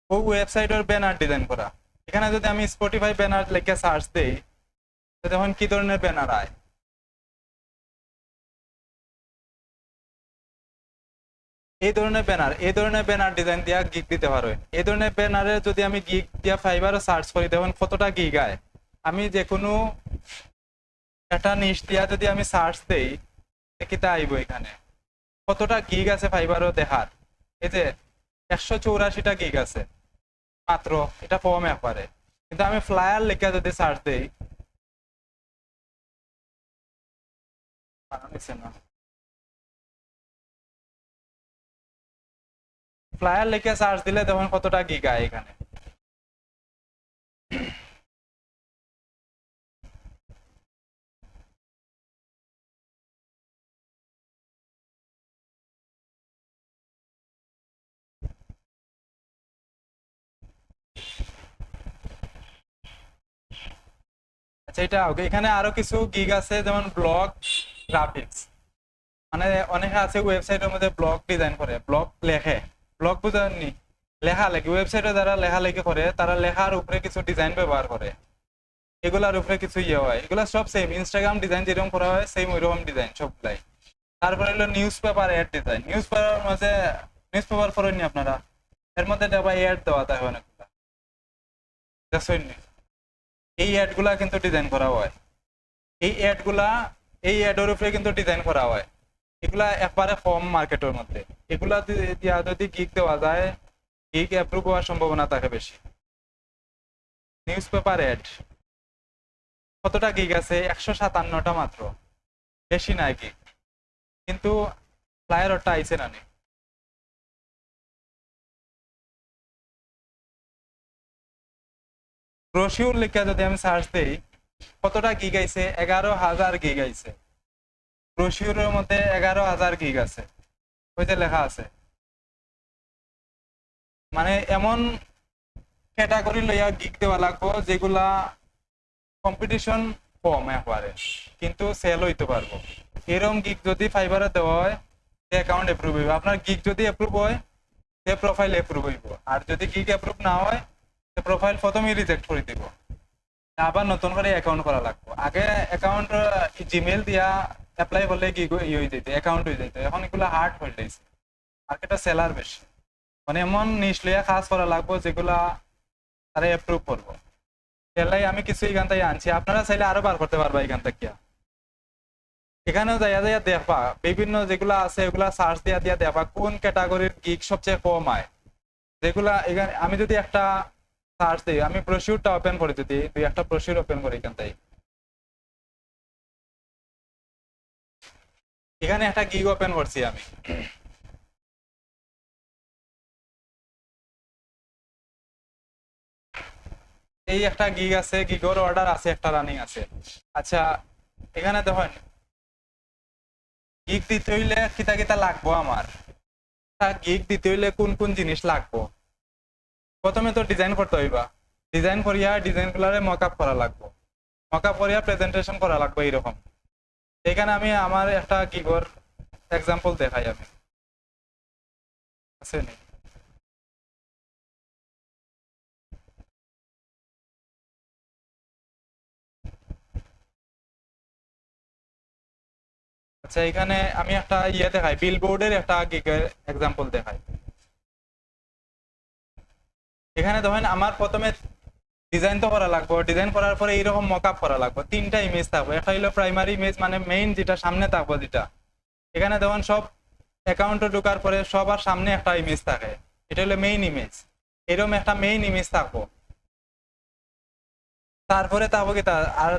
A: ওই ওয়েবসাইটের ব্যানার ডিজাইন করা। এখানে যদি আমি স্পটিফাই ব্যানার লিখে সার্চ দিই তখন কি ধরনের ব্যানার আয়, এই ধরনের ব্যানার ডিজাইন দিয়া গিগ দিতে পারো। এই ধরনের ব্যানারে যদি আমি গিগ দিয়া ফাইবারও সার্চ করি দেখুন কতটা গিগ আয়। আমি যে কোনো একটা নিশ দিয়া যদি আমি সার্চ দেই কিতা আইব, এখানে কতটা গিগ আছে ফাইবারও দেখার। এই যে 184টা গিগ আছে মাত্র, এটা কম একবারে। কিন্তু আমি ফ্লায়ার লিখে যদি সার্চ দেই না, ফ্লায়ার লিখে সার্চ দিলে তখন কতটা গিগ আয় এখানে। আচ্ছা এটা ওকে, এখানে আরো কিছু গিগ আছে যেমন ব্লগ গ্রাফিক্স, মানে অনেকে আছে ওয়েবসাইটের মধ্যে ব্লগ ডিজাইন করে, ব্লগ লেখে, ব্লগ বুঝেননি, লেখা লেখে ওয়েবসাইটে যারা লেখালেখি করে তারা লেখার উপরে কিছু ডিজাইন ব্যবহার করে, এগুলার উপরে কিছু ইয়ে হয়, এগুলা সব সেম ইনস্টাগ্রাম ডিজাইন যেরকম করা হয় সেম ওইরকম ডিজাইন সবগুলাই। তারপরে হলো newspaper ad design, newspaper মাঝে নিউজ পেপার পড়েননি আপনারা, এর মধ্যে দেওয়া অ্যাড দেওয়া থাকে অনেকগুলা, দেখছেননি? এই অ্যাড গুলা কিন্তু ডিজাইন করা হয়, এই অ্যাড গুলা এই অ্যাডের উপরে কিন্তু ডিজাইন করা হয়, এগুলা একবারে কম মার্কেটের মধ্যে, এগুলা দিয়া যদি গিগ দেওয়া যায় গিগ অ্যাপ্রুভ হওয়ার সম্ভাবনা থাকে বেশি। নিউজ পেপার অ্যাড কতটা গিগ আছে, 157টা মাত্র, বেশি নাই গিগ, কিন্তু ফ্লায়ারটা আইছে না নি। ব্রোশিউর লিখে যদি আমি সার্চ দিই কতটা গিগ আইছে, 11,000 গিগ আইছে, ব্রোশিউরের মধ্যে 11,000 গিগ আছে, ওই যে লেখা আছে। মানে এমন ক্যাটাগরি লইয়া গিগ দেওয়া লাগবো যেগুলা কম্পিটিশন কম একবারে কিন্তু সেল হইতে পারবো, এরকম গিগ যদি ফাইবারে দেওয়া হয় অ্যাকাউন্ট অ্যাপ্রুভ হইব, আপনার গিগ যদি অ্যাপ্রুভ হয় সে প্রোফাইল অ্যাপ্রুভ হইব, আর যদি গিগ অ্যাপ্রুভ না হয় সে প্রোফাইল প্রথমেই রিজেক্ট করে দিব, আবার নতুন করে অ্যাকাউন্ট করা লাগবে। আগে অ্যাকাউন্ট জিমেল দিয়া অ্যাপ্লাই করলে গিগ ইয়ে হয়ে যেত, অ্যাকাউন্ট হয়ে যেত, এখন এগুলো হার্ড হয়ে যাইছে, মার্কেটে সেলার বেশি, মানে এমন নিশ লইয়া কাজ করা লাগবে যেগুলা তারা অ্যাপ্রুভ করবো। সেলাই আমি কিছু এখান থেকে আনছি, আপনারা চাইলে আরো বার করতে পারবা এখান থেকে, এখানেও যাইয়া যাইয়া দেখবা বিভিন্ন যেগুলা আছে এগুলা সার্চ দিয়া দিয়া দেখবা কোন ক্যাটাগরির গিগ সবচেয়ে কম আয়, যেগুলা এখানে আমি যদি একটা সার্চ দিই, আমি ব্রোশিউরটা ওপেন করে যদি দুই একটা ব্রোশিউর ওপেন করি এখান থেকে, এখানে একটা গিগ ওপেন করছি আমি, এই একটা গিগ আছে, গিগর অর্ডার আছে, একটা রানিং আছে। আচ্ছা এখানে দেখেন গিগ দিতে হইলে কিতা কিতা লাগবো, আমার গিগ দিতে হইলে কোন কোন জিনিস লাগবো, প্রথমে তো ডিজাইন করতে হইবা, ডিজাইন করিয়া ডিজাইন গুলারে মকআপ করা লাগবো, মকআপ করিয়া প্রেজেন্টেশন করা লাগবে এইরকম। এখানে আমি আমার একটা গিগর এক্সাম্পল দেখাই, আমি আছে নি, আচ্ছা এখানে আমি একটা ইয়ে দেখাই, বিলবোর্ডের একটা গিগের এক্সাম্পল দেখাই। এখানে দেখেন আমার প্রথমে ডিজাইন তো করা লাগবে, ডিজাইন করার পরে এইরকম মকআপ করা লাগবে, তিনটা ইমেজ থাকবে, একটা হলো প্রাইমারি ইমেজ মানে মেইন যেটা সামনে থাকবে যেটা, এখানে দেখুন সব অ্যাকাউন্টে ঢোকার পরে সবার সামনে একটা ইমেজ থাকে, এটা হলো মেইন ইমেজ, এরকম একটা মেইন ইমেজ থাকবো, তারপরে থাকবো কি আর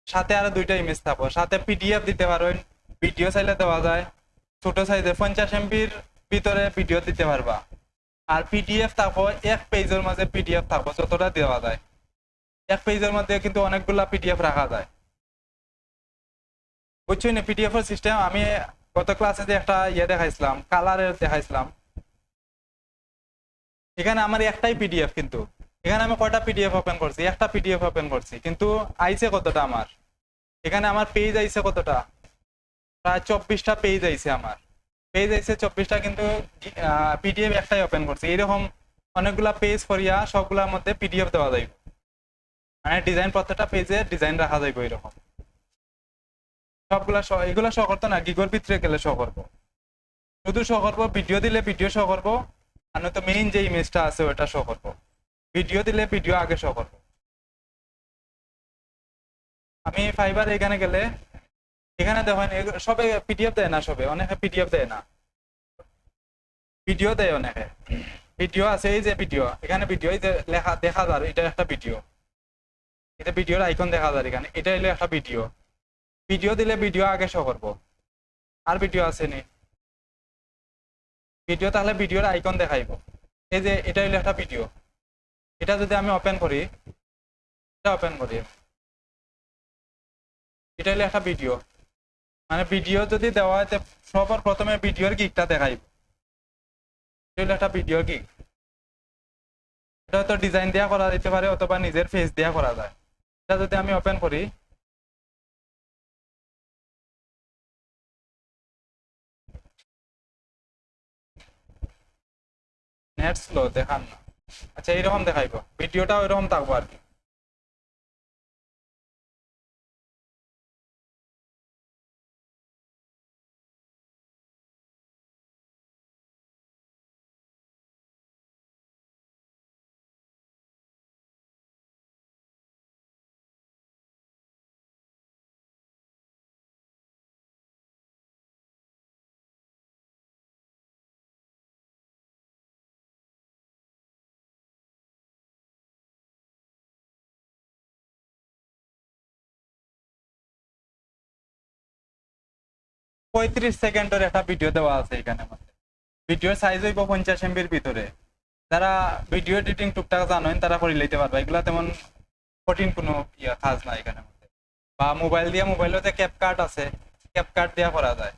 A: সাথে আরো দুইটা ইমেজ থাকবো, সাথে পিডিএফ দিতে পারবেন, ভিডিও চাইলে দেওয়া যায়, ছোট সাইজে 50 MB ভিতরে ভিডিও দিতে পারবা, আর পিডিএফ থাকবো এক পেজের মাঝে, পিডিএফ থাকবো যতটা দেওয়া যায়, এক পেজের মধ্যে কিন্তু অনেকগুলা পিডিএফ রাখা যায়, বুঝছো না পিডিএফ এর সিস্টেম। আমি গত ক্লাসে যে একটা দেখাইছিলাম, কালারের দেখাইছিলাম, এখানে আমার একটাই পিডিএফ, কিন্তু এখানে আমি কয়টা পিডিএফ ওপেন করছি? একটা পিডিএফ ওপেন করছি, কিন্তু আইছে কতটা আমার? এখানে আমার পেজ আইছে কতটা? প্রায় 24টা পেজ আইছে আমার। পেজ আইছে 24টা, কিন্তু পিডিএফ একটাই ওপেন করছি। এরকম অনেকগুলা পেজ করিয়া সবগুলোর মধ্যে পিডিএফ দেওয়া যাইব, মানে ডিজাইন, প্রত্যেকটা পেজে ডিজাইন রাখা যাইব এরকম। সবগুলা এগুলা শো করতো না, গিগোর ভিতরে গেলে শো করবো, শুধু শো করবো ভিডিও দিলে ভিডিও শো করবো, আর নয়তো মেইন যে ইমেজটা আছে ওটা শো করবো। ভিডিও দিলে ভিডিও আগে শো করবো। আমি ফাইবার এখানে গেলে এখানে দেখেন সবে পিডিএফ দেয় না, সবে অনেকে পিডিএফ দেয় না, ভিডিও দেয় অনেকে। ভিডিও আছে, এই যে ভিডিও, এখানে ভিডিও, এই যে লেখা দেখা যায় এটা একটা ভিডিও, এটা ভিডিওর আইকন দেখা যায় এখানে, এটা হলো একটা ভিডিও। ভিডিও দিলে ভিডিও আগে শো করবো। আর ভিডিও আছে নি? ভিডিও, তাহলে ভিডিওর আইকন দেখাইব। এই যে এটা হলো একটা ভিডিও, এটা যদি আমি ওপেন করি, এটা ওপেন করি, এটা হলো একটা ভিডিও, মানে ভিডিও যদি দেওয়া হয় সবার প্রথমে ভিডিওর গিকটা দেখাইব। এটা হলো একটা ভিডিওর গিক। এটা হয়তো ডিজাইন দেওয়া করা যেতে পারে, অথবা নিজের ফেস দেওয়া করা যায়। এটা যদি আমি ওপেন করি, নেট স্লো দেখান না, আচ্ছা এইরকম দেখাইব, ভিডিওটাও এরকম থাকবো আর কি। পঁয়ত্রিশ সেকেন্ডের একটা ভিডিও দেওয়া আছে এখানে মধ্যে। ভিডিওর সাইজ হইব 50 MBর ভিতরে। যারা ভিডিও এডিটিং টুকটাক জানেন তারা করে লইতে পারবে, এগুলা তেমন কঠিন কোনো কাজ না এখানে মধ্যে। বা মোবাইল দিয়ে, মোবাইলেও যে ক্যাপকাট আছে, ক্যাপকাট দিয়ে করা যায়।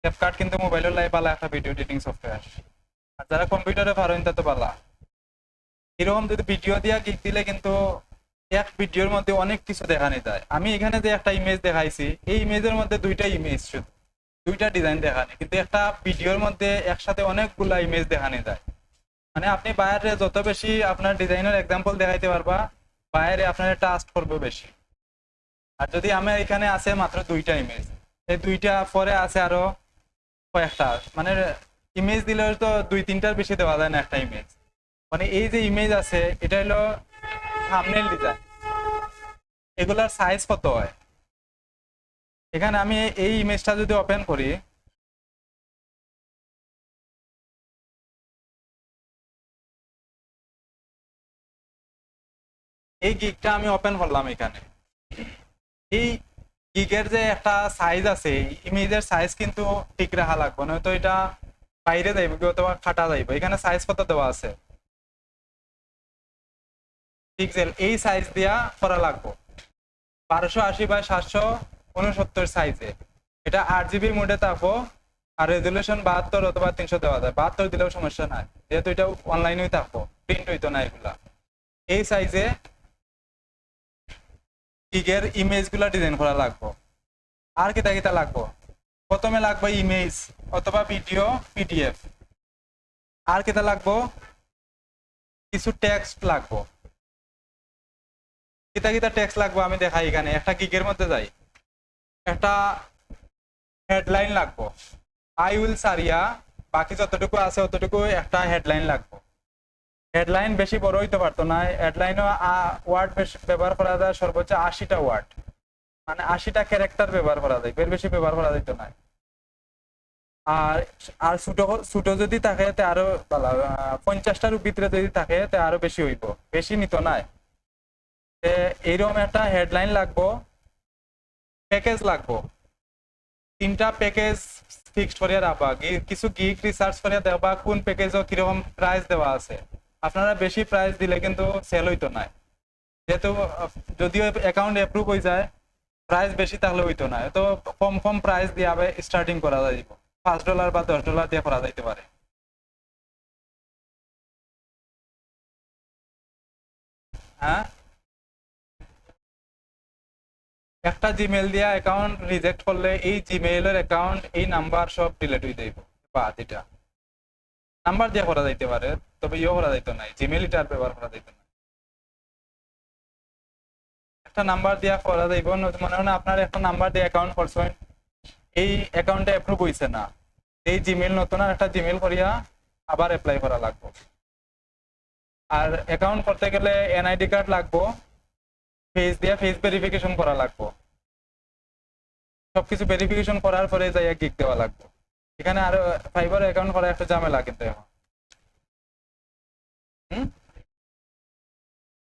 A: ক্যাপকাট কিন্তু মোবাইলের লাই পালা একটা ভিডিও এডিটিং সফটওয়্যার। আর যারা কম্পিউটারে পারেন তা তো পালা। এরকম যদি ভিডিও দিয়া গিক দিলে কিন্তু এক ভিডিওর মধ্যে অনেক কিছু দেখানো যায়। আমি এখানে যে একটা ইমেজ দেখাইছি, এই ইমেজের মধ্যে দুইটা ইমেজ, শুধু দুইটা ডিজাইন দেখানি, কিন্তু একটা ভিডিওর মধ্যে একসাথে অনেকগুলা ইমেজ দেখানো যায়। মানে আপনি বাইরে যত বেশি আপনার ডিজাইনের এক্সাম্পল দেখাইতে পারবা, বাইরে আপনার ট্রাস্ট করবে বেশি। আর যদি আমার এখানে আছে মাত্র দুইটা ইমেজ, এই দুইটা পরে আছে আরো কয়েকটা, মানে ইমেজ দিলে তো 2-3টার বেশি দেওয়া যায় না একটা ইমেজ। মানে এই যে ইমেজ আছে এটা হলো থাম্বনেল ডিজাইন, এগুলার সাইজ কত হয়? এখানে আমি এই ইমেজটা যদি ওপেন করি, এই গিগটা আমি ওপেন করলাম এখানে, এই গিগের যে একটা সাইজ আছে, ইমেজের সাইজ কিন্তু ঠিক রাখা লাগবে, নয়তো এটা বাইরে যাইব কি অথবা কাটা যাইব। এখানে সাইজ কত দেওয়া আছে, পিক্সেল, এই সাইজ দিয়া করা লাগবে 1280x769 সাইজে। এটা 8GB মোডে থাকবো, আর রেজুলেশন 72 অথবা 300 দেওয়া যায়। 72 দিলেও সমস্যা নাই, যেহেতু এটা অনলাইনেই থাকবো, প্রিন্ট হইতো না এগুলা। এই সাইজে গিগের ইমেজ গুলা ডিজাইন করা লাগবো। আর কিতা কিতা লাগবো? প্রথমে লাগবে ইমেজ অথবা ভিডিও, পিডিএফ। আর কিতা লাগবো? কিছু টেক্সট লাগবো। কিতা কিতা টেক্সট লাগবো আমি দেখাই। এখানে একটা গিগের মধ্যে যাই, একটা হেডলাইন লাগবো, আই উইল সারিয়া, বাকি যতটুকু আছে অতটুকু একটা হেডলাইন লাগবো। হেডলাইন বেশি বড় হইতে পারতো না, হেডলাইনও ওয়ার্ড বেশি ব্যবহার করা যায়, সর্বোচ্চ 80টা ওয়ার্ড, মানে 80টা ক্যারেক্টার ব্যবহার করা যায়, এর বেশি ব্যবহার করা যেত না। আর আর ছোট ছোট যদি থাকে তে আরো ভালো, 50টার ভিতরে যদি থাকে তে আরো বেশি হইব, বেশি নিত নাই। এইরকম একটা হেডলাইন লাগবো, প্যাকেজ লাগবো, 3টা প্যাকেজ ফিক্সড করিয়া রাখবা, কিছু গিগ রিসার্চ করিয়া দেখবা কোন প্যাকেজও কিরকম প্রাইস দেওয়া আছে। আপনারা বেশি প্রাইস দিলে কিন্তু সেল হইতো না, যেহেতু যদিও অ্যাকাউন্ট অ্যাপ্রুভ হয়ে যায়, প্রাইস বেশি থাকলে হইতো না, তো কম কম প্রাইস দিয়ে আবার স্টার্টিং করা যাইব, $5 বা $10 দিয়ে করা যাইতে পারে। হ্যাঁ, একটা জিমেল দিয়া অ্যাকাউন্ট রিজেক্ট করলে এই জিমেইলের অ্যাকাউন্ট এই নাম্বার সব ডিলিট হয়ে যাইব, বা এটা নাম্বার দিয়ে করা যাইতে পারে, তবে ইয়ে করা যাইতো না, জিমেল এটার ব্যবহার করা যাইতো না। একটা নাম্বার দিয়া করা যাইব, মনে হয় না আপনার একটা নাম্বার দিয়ে অ্যাকাউন্ট করছেন, এই অ্যাকাউন্টে অ্যাপ্রুভ হইছে না, এই জিমেল নতুন আর একটা জিমেল করিয়া আবার অ্যাপ্লাই করা লাগবে। আর অ্যাকাউন্ট করতে গেলে এনআইডি কার্ড লাগবো, ফেস দিয়ে ফেস ভেরিফিকেশন করা লাগবো, সবকিছু ভেরিফিকেশন করার পরে যাইয়া গিগ দেওয়া লাগবে। এখানে আরো ফাইবার অ্যাকাউন্ট করা একটা ঝামেলা কিন্তু এখন। হুম,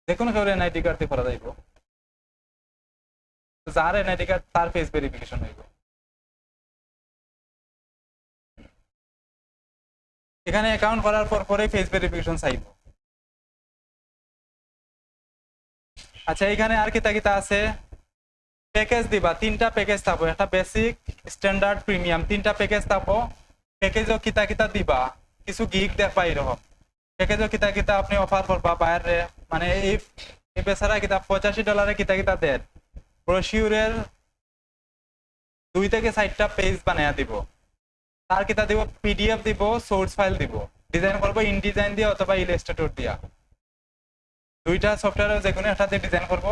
A: দেখুন কেউ এনআইডি কার্ড দিয়ে করা যাইব, যার এনআইডি কার্ড তার ফেস ভেরিফিকেশন হইব। এখানে অ্যাকাউন্ট করার পর পরে ফেস ভেরিফিকেশন চাইব। আচ্ছা, এখানে আর কিতা কিতা আছে, প্যাকেজ দিবা, তিনটা প্যাকেজ থাকবো, একটা বেসিক, স্ট্যান্ডার্ড, প্রিমিয়াম, তিনটা প্যাকেজ থাকবো। প্যাকেজও কিতা কিতা দিবা, কিছু গিগ দেখবা এরকম প্যাকেজও কিতা কিতা আপনি অফার করবা বাইরে, মানে এই বেচারা কিতা $85 কিতা কিতা দেন, ব্রোশিউরের 2 থেকে 4টা পেজ বানাইয়া দিব, তার কিতা দিব, পিডিএফ দিব, সোর্স ফাইল দিব, ডিজাইন করবো ইন ডিজাইন দিয়ে অথবা ইলাস্ট্রেটর দিয়া, দুইটা সফটওয়্যার যে কোনো একটাতে ডিজাইন করবো,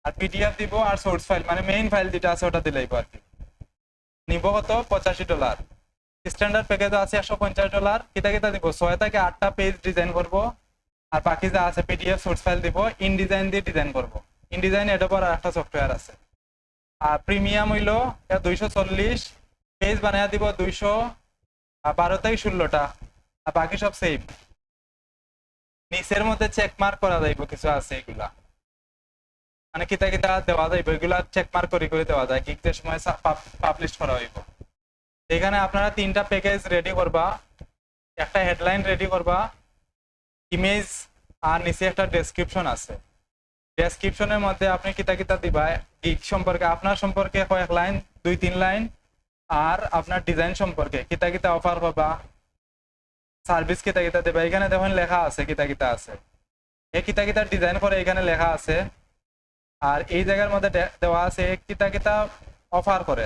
A: আর পিডিএফ দিব আর সোর্স ফাইল মানে মেইন ফাইল যেটা আছে ওটা দিলেই আর কি। নিব কত, $85। স্ট্যান্ডার্ড প্যাকেজ আছে $150। কিতা কিতা দিব, 6 থেকে 8টা পেজ ডিজাইন করব, আর বাকি যা আছে পিডিএফ সোর্স ফাইল দিব, ইন ডিজাইন দিয়ে ডিজাইন করব। ইন ডিজাইন এডোবার আর একটা সফটওয়্যার আছে। আর প্রিমিয়াম হইলো 240 পেজ বানাইয়া দিব, 212 থেকে 16টা, আর বাকি সব সেম। নিচের মধ্যে চেক মার্ক করা যাইব কিছু আছে, এগুলা মানে কিতা কিতা দেওয়া যাইব, এগুলা চেক মার্ক করে করে দেওয়া যায়, কিকতে সময় পাবলিশ করা হইব। এখানে আপনারা 3টা প্যাকেজ রেডি করবা, একটা হেডলাইন রেডি করবা, ইমেজ, আর নিচে একটা ডেসক্রিপশন আছে। ডেসক্রিপশনের মধ্যে আপনি কিতা কিতা দিবা, গিগ সম্পর্কে, আপনার সম্পর্কে কয়েক লাইন, 2-3 লাইন, আর আপনার ডিজাইন সম্পর্কে কিতা কিতা অফার করবা, সার্ভিস কিতা কিতা দেবা। এখানে দেখুন লেখা আছে কিতা কিতা আছে, এই কিতা কিতা ডিজাইন করে এখানে লেখা আছে। আর এই জায়গার মধ্যে দেওয়া আছে কিতা কিতা অফার করে।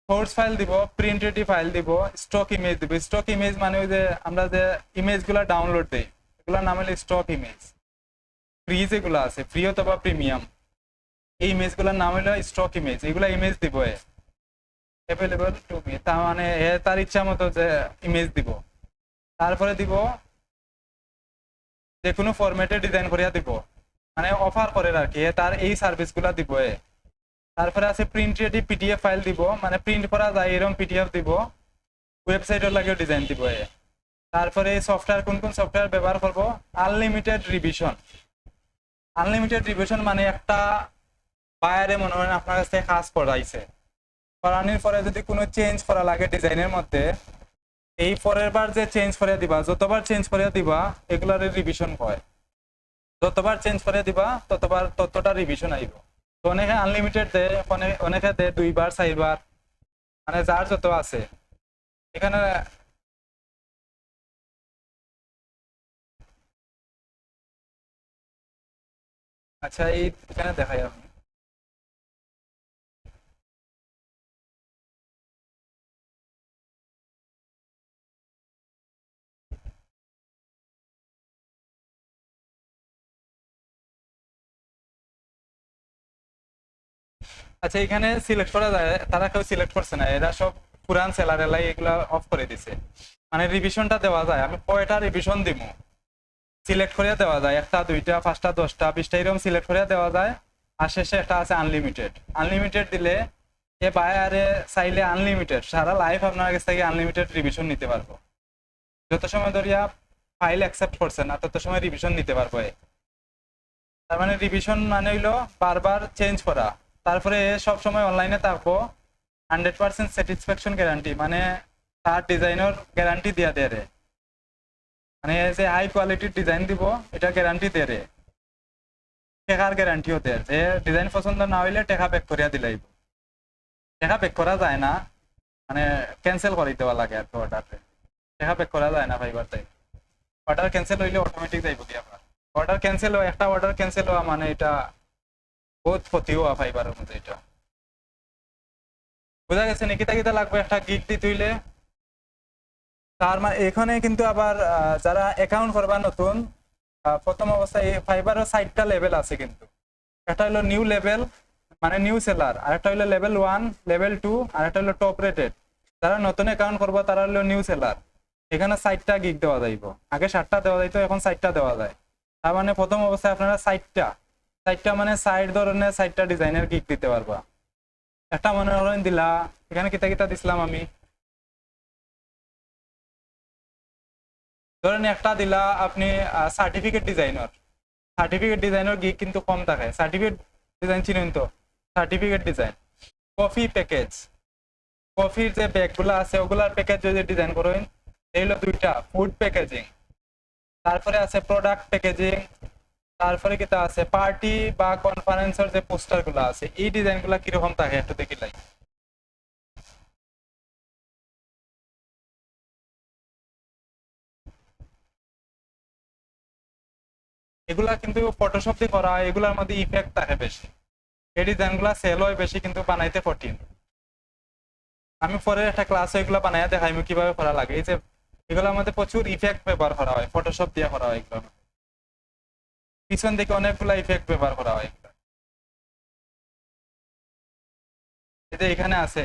A: সোর্স ফাইল দিব, প্রিন্ট রেডি ফাইল দিব, স্টক ইমেজ দিব। স্টক ইমেজ মানে ওই যে আমরা যে ইমেজগুলো ডাউনলোড দেই, এগুলোর নাম হলো স্টক ইমেজ। ফ্রি যেগুলো আছে, ফ্রি অথবা প্রিমিয়াম, এই ইমেজগুলোর নাম হলো স্টক ইমেজ। এগুলা ইমেজ দিব অ্যাভেলেবল টু মি, তার মানে তার ইচ্ছা মতো যে ইমেজ দিব। তারপরে দিব যে কোনো ফরম্যাটে ডিজাইন করিয়া দিব, মানে অফার করে আর কি, তার এই সার্ভিসগুলো দিব। তারপরে আছে প্রিন্ট রেডি পিডিএফ ফাইল দিব, মানে প্রিন্ট করা যায় এরকম পিডিএফ দিব, ওয়েবসাইটের লাগেও ডিজাইন দিব। তারপরে সফটওয়্যার, কোন কোন সফটওয়্যার ব্যবহার করব, আনলিমিটেড রিভিশন। আনলিমিটেড রিভিশন মানে একটা বায়ারে মনে হয় আপনার কাছ থেকে কাজ করাইছে, করানোর পরে যদি কোনো চেঞ্জ করা লাগে ডিজাইনের মধ্যে, এই পরের বার যে চেঞ্জ করে দিবা, যতবার চেঞ্জ করে দিবা এগুলার রিভিশন হয়, যতবার চেঞ্জ করে দিবা ততবার ততটা রিভিশন আইব। তো অনেকে আনলিমিটেড দেয়, অনেকে দেয় 2বার 4বার, মানে যার যত আছে। এখানে আচ্ছা, এখানে দেখাই আমি। আচ্ছা, এখানে সিলেক্ট করা যায়, তারা কেউ সিলেক্ট করছে না, এরা সব পুরান সেলার এলাই এগুলা অফ করে দিছে। মানে রিভিশনটা দেওয়া যায়, আমি কয়টা রিভিশন দিব সিলেক্ট করে দেওয়া যায়, 1টা 2টা 5টা 10টা 20টা এরকম সিলেক্ট করে দেওয়া যায়। আর শেষে একটা আছে আনলিমিটেড। আনলিমিটেড দিলে এ বায়ারে চাইলে আনলিমিটেড সারা লাইফ আপনার কাছ থেকে আনলিমিটেড রিভিশন নিতে পারবো, যত সময় ধরিয়া ফাইল অ্যাকসেপ্ট করছে না তত সময় রিভিশন নিতে পারবো। তার মানে রিভিশন মানে হইলো বারবার চেঞ্জ করা। তারপরে সব সময় অনলাইনে থাকবো, 100% স্যাটিসফ্যাকশন গ্যারান্টি, মানে তার ডিজাইনের গ্যারান্টি দিয়া দেয় রে, মানে যে হাই কোয়ালিটির ডিজাইন দিব এটা গ্যারান্টি দেয় রে। টেকার গ্যারান্টিও দেয়, যে ডিজাইন পছন্দ না হইলে টেকা ব্যাক করিয়া দিলাইব। টেকা ব্যাক করা যায় না, মানে ক্যান্সেল করে দেওয়া লাগে আর কি অর্ডারে। টেকা ব্যাক করা যায় না ফাইবার তাই। অর্ডার ক্যান্সেল হইলে অটোমেটিক যাইব কি আপনার। অর্ডার ক্যান্সেল হয়, একটা অর্ডার ক্যান্সেল হওয়া মানে এটা বহুত ক্ষতি হওয়া ফাইবারের মধ্যে। এটা বোঝা গেছে নাকি? কিতা লাগবে একটা গিগ দিতে হইলে। তার মানে এখানে কিন্তু আবার যারা অ্যাকাউন্ট করবা নতুন, প্রথম অবস্থায় ফাইবারের 4টা লেভেল আছে কিন্তু। একটা হলো নিউ লেভেল, মানে নিউ সেলার, আর একটা হলো লেভেল 1, লেভেল 2, আর একটা হলো টপ রেটেড। যারা নতুন অ্যাকাউন্ট করবো তারা হলো নিউ সেলার। এখানে 4টা গিগ দেওয়া যাইব, আগে 7টা দেওয়া যাইতো, এখন 4টা দেওয়া যায়। তার মানে প্রথম অবস্থায় আপনারা 4টা মানে 4 ধরনের 4টা ডিজাইনের গিগ দিতে পারবা। একটা মনে করেন দিলা, এখানে কিতা কিতা দিছিলাম আমি, ধরেন একটা দিলা আপনি certificate designer. Certificate designer gig কিন্তু কম থাকে। সার্টিফিকেট ডিজাইন চিনেন তো? Certificate design. কফি প্যাকেজ, কফির যে ব্যাগগুলো আছে ওগুলার প্যাকেজ যদি ডিজাইন করেন, এই হলো 2টা। ফুড প্যাকেজিং, তারপরে আছে প্রোডাক্ট প্যাকেজিং, তারপরে কিতা আছে পার্টি বা কনফারেন্সের যে পোস্টার গুলো আছে, এই ডিজাইন গুলা কিরকম থাকে একটু দেখি লাই। এগুলা কিন্তু ফটোশপ দিয়ে করা হয়, এগুলার মধ্যে ইফেক্ট থাকে বেশি। এই ডিজাইন গুলা সেল হয় বেশি কিন্তু বানাইতে কঠিন। আমি পরে একটা ক্লাসে এগুলো বানাইয়া দেখাই কিভাবে করা লাগে। এই যে এগুলোর মধ্যে প্রচুর ইফেক্ট ব্যবহার করা হয়, ফটোশপ দিয়ে করা হয় এগুলো। পিছন দিকে অনেকগুলা ইফেক্ট ব্যবহার করা হয়। এই যে এখানে আছে,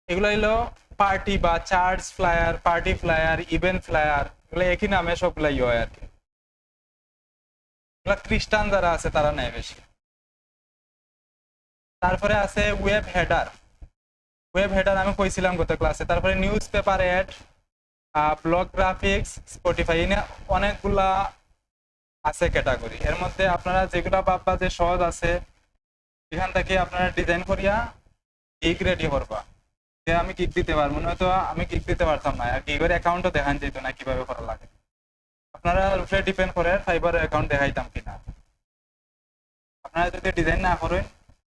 A: এগুলো হলো পার্টি বা charge flyer, party flyer, event flyer, এগুলো একই নামে সবগুলা ইয়ে হয় আর কি। এগুলা খ্রিস্টান যারা আছে তারা নেয় বেশি। তারপরে আছে ওয়েব হেডার। ওয়েব হেডার আমি কইছিলাম গত ক্লাসে। তারপরে newspaper ad, blog graphics, Spotify, এনে অনেকগুলা আছে ক্যাটাগরি। এর মধ্যে আপনারা যেগুলা ভাববা যে সহজ আছে, এখান থেকে আপনারা ডিজাইন করিয়া গিগ রেডি করবা। যে আমি গিগ দিতে পারবো না, হয়তো আমি গিগ দিতে পারতাম না, আর গিগের অ্যাকাউন্টও দেখান যেত না কিভাবে করা লাগে। আপনারা উপরে ডিপেন্ড করে ফাইবার অ্যাকাউন্ট দেখাইতাম কিনা। আপনারা যদি ডিজাইন না করেন,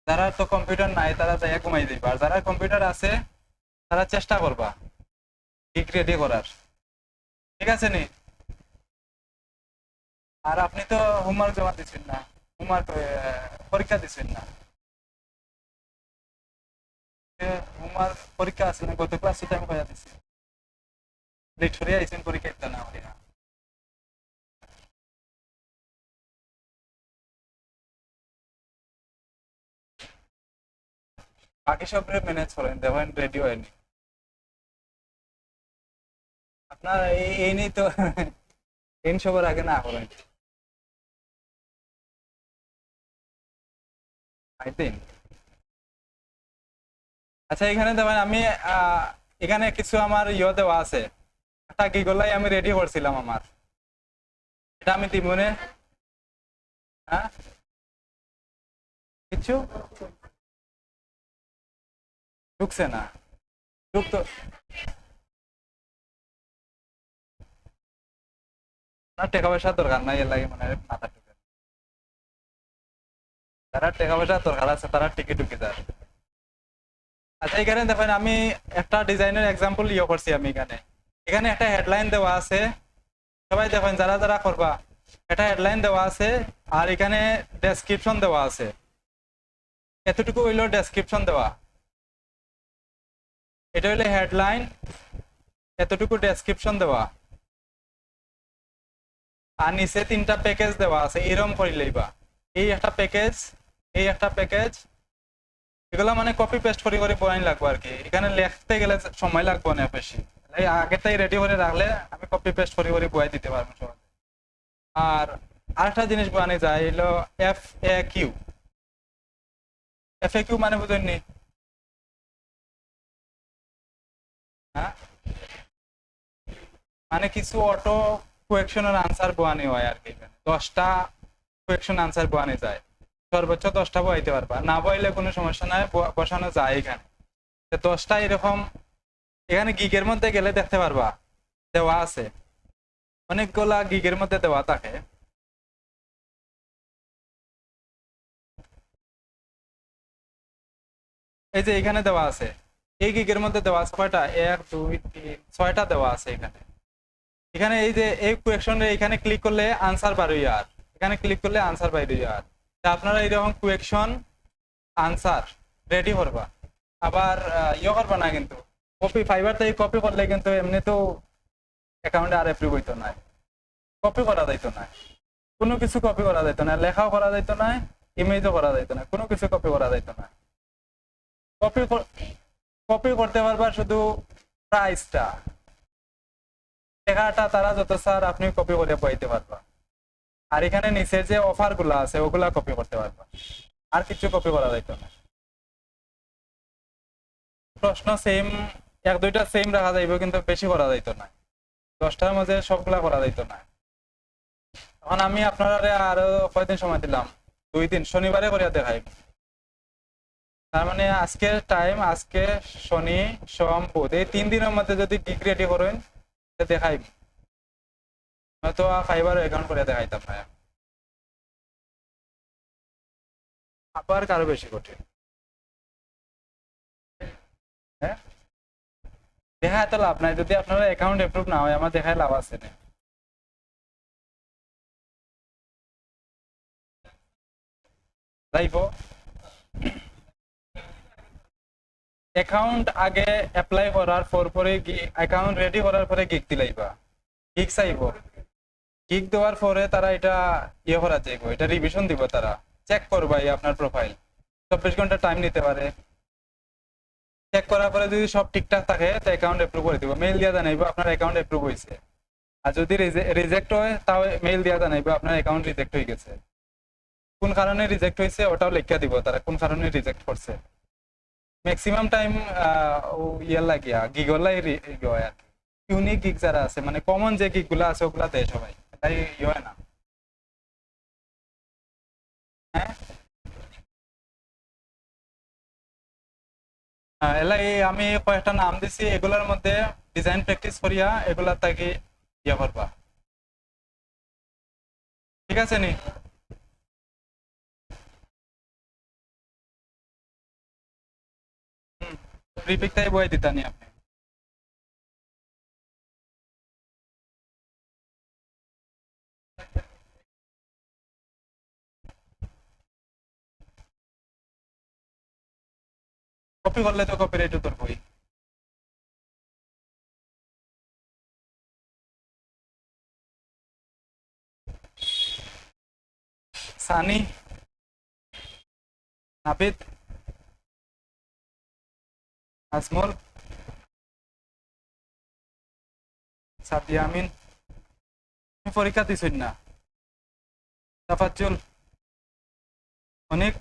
A: যারা তো কম্পিউটার নাই তারা যাইয়া ঘুমাই দিবা, আর যারা কম্পিউটার আছে তারা চেষ্টা করবা গিগ রেডি করার। ঠিক আছে নি? আর আপনি তো হোমওয়ার্ক জমা দিচ্ছেন না, হোমওয়ার্ক পরীক্ষা দিচ্ছেন না। হোমওয়ার্ক পরীক্ষা আছে না? গত ক্লাসে আমি কয়া দিচ্ছি লেট হয়ে আইছেন পরীক্ষা একটা না হইয়া। বাকি সব ম্যানেজ করেন, দেখেন রেডি হয়নি আপনার। এই নিয়ে তো এই সবার আগে না করেন, আই থিঙ্ক। আচ্ছা এখানে দেখেন আমি এখানে কিছু আমার ইয়ে দেওয়া আছে, একটা গিগলাই আমি রেডি করছিলাম আমার, এটা আমি দিব মনে। হ্যাঁ, কিছু ঢুকছে না, ঢুকতো না। টাকা পয়সার দরকার নাই, এর লাগে মানে মাথা ঢুকে। যারা টাকা পয়সার দরকার আছে তারা টিকিট ঢুকে যায়। আচ্ছা এখানে দেখেন আমি একটা ডিজাইনের এক্সাম্পল ইয়ে করছি আমি এখানে। এখানে একটা হেডলাইন দেওয়া আছে, সবাই দেখেন যারা যারা করবা, একটা হেডলাইন দেওয়া আছে আর এখানে ডেসক্রিপশন দেওয়া আছে। এতটুকু হইলো ডেসক্রিপশন দেওয়া, এটা হইলো হেডলাইন, এতটুকু ডেসক্রিপশন দেওয়া, আর নিচে 3টা প্যাকেজ দেওয়া আছে। এরকম করিলেই বা এই একটা প্যাকেজ, এই একটা প্যাকেজ, এগুলো মানে কপি পেস্ট করে করে বয়ান লাগবে আর কি। এখানে লিখতে গেলে সময় লাগবে না বেশি, এই আগেটাই রেডি করে রাখলে আমি কপি পেস্ট করে করে বয়াই দিতে পারবো সবাই। আর আরেকটা জিনিস বানানো যায় হলো F A Q. F A Q মানে বুঝেননি? হ্যাঁ, মানে কিছু অটো কোয়েকশনের আনসার বানানো হয় আর কি। 10টা কোয়েকশন আনসার বানানো যায়, সর্বোচ্চ 10টা বইতে পারবা, না বইলে কোনো সমস্যা নাই, বসানো যায় এখানে। 10টা এরকম এখানে গিগের মধ্যে গেলে দেখতে পারবা দেওয়া আছে, অনেকগুলা গিগের মধ্যে দেওয়া থাকে। এই যে এখানে দেওয়া আছে, এই গিগের মধ্যে দেওয়া আছে কয়টা, 1 2 3 6টা দেওয়া আছে এখানে। এখানে এই যে এই কোয়েকশনে এখানে ক্লিক করলে আনসার বার হইয়া, আর এখানে ক্লিক করলে আনসার বাইর হইয়া। আর তা আপনারা এইরকম কোয়েকশন আনসার রেডি করবা, আবার ইয়ে করবা না কিন্তু কপি, ফাইবার থেকে কপি করলে কিন্তু এমনি তো অ্যাকাউন্টে আর অ্যাপ্রুভ হইতো না, কপি করা যাইতো না, কোনো কিছু কপি করা যাইতো না, লেখাও করা যাইতো না, ইমেজও করা যাইতো না, কোনো কিছু কপি করা যাইতো না। কপি কপি করতে পারবা শুধু প্রাইসটা, টাকাটা তারা যত স্যার আপনি কপি করে পাইতে পারবা। আর এখানে নিচের যে অফার গুলা আছে ওগুলা কপি করতে পারবা, আর কিছু কপি করা যাইতো না। প্রশ্ন সেম, 1 2টা সেম রাখা যাইব, কিন্তু বেশি করা যাইতো না, 10টার মধ্যে সবগুলা করা যাইতো না। এখন আমি আপনারা আরো কয়দিন সময় দিলাম, 2 দিন, শনিবারে করিয়া দেখাই। তার মানে আজকে টাইম, আজকে শনি সোম বুধ, এই 3 দিনের মধ্যে যদি গিগ রেডি করেন দেখাই, হয়তো ফাইবার অ্যাকাউন্ট করে দেখাইতাম না, আবার কারো বেশি কঠিন। হ্যাঁ, দেখা এত লাভ নাই, যদি আপনারা অ্যাকাউন্ট অ্যাপ্রুভ না হয় আমার দেখায় লাভ আছে না। যাইব অ্যাকাউন্ট আগে অ্যাপ্লাই করার পরে অ্যাকাউন্ট রেডি করার পরে গিগ দিলাইবা, গিগ চাইব, গিগ দেওয়ার পরে তারা এটা ইয়ে করা যাইব, এটা রিভিশন দিব, তারা চেক করবা আপনার প্রোফাইল, 24 ঘন্টা টাইম নিতে পারে। চেক করার পরে যদি সব ঠিকঠাক থাকে তো অ্যাকাউন্ট অ্যাপ্রুভ করে দিব, মেইল দিয়া জানাইবো আপনার অ্যাকাউন্ট অ্যাপ্রুভ হয়েছে। আর যদি রিজেক্ট হয় তাও মেইল দিয়া জানাইবো আপনার অ্যাকাউন্ট রিজেক্ট হয়ে গেছে, কোন কারণে রিজেক্ট হয়েছে ওটাও লিখে দিব, তারা কোন কারণে রিজেক্ট করছে। ম্যাক্সিমাম টাইম ইয়ার লাগিয়া গিগর লাই হয় আর কি, ইউনিক গিগ যারা আছে, মানে কমন যে গিগ গুলা আছে ওগুলা দেয় সবাই, তাই ইয়ে হয় না। হ্যাঁ, এলা এই আমি কয়েকটা নাম দিছি, এগুলোর মধ্যে ডিজাইন প্র্যাকটিস করিয়া এগুলা তাকে ইয়ে করবা, ঠিক আছে নি? রিপিক তাই বই দিতানি আপনি। কপি করলে তো কপিরাইট তোর বই। সানি, নাবিদ, আজমল, সাদিয়া আমিন, তুমি পরীক্ষা দিছই না, তাফাজ্জুল, অনিক,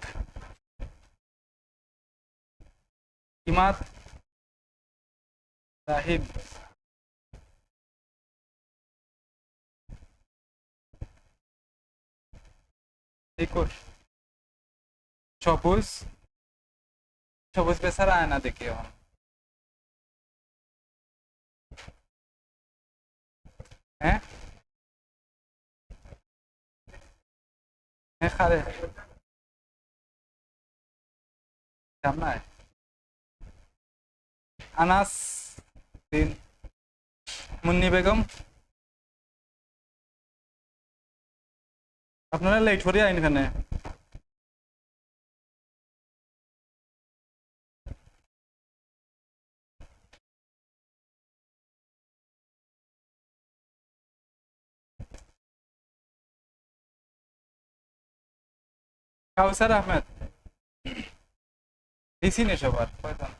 A: ইমাদ, রাহিব, একুশ, সবুজ, সবুজ বেচারা আয় না দেখি এখন। হ্যাঁ, হ্যাঁ খারে সামনায় আনাস দিন, মুন্নি বেগম, আপনারা লেট করে আইন এখানে। কাউসার আহমেদ, দিছি নি সবার কয়জন?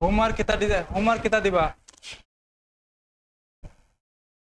A: হোমওয়ার্ক কিতা দিবা, হোমওয়ার্ক কিতা দিবা?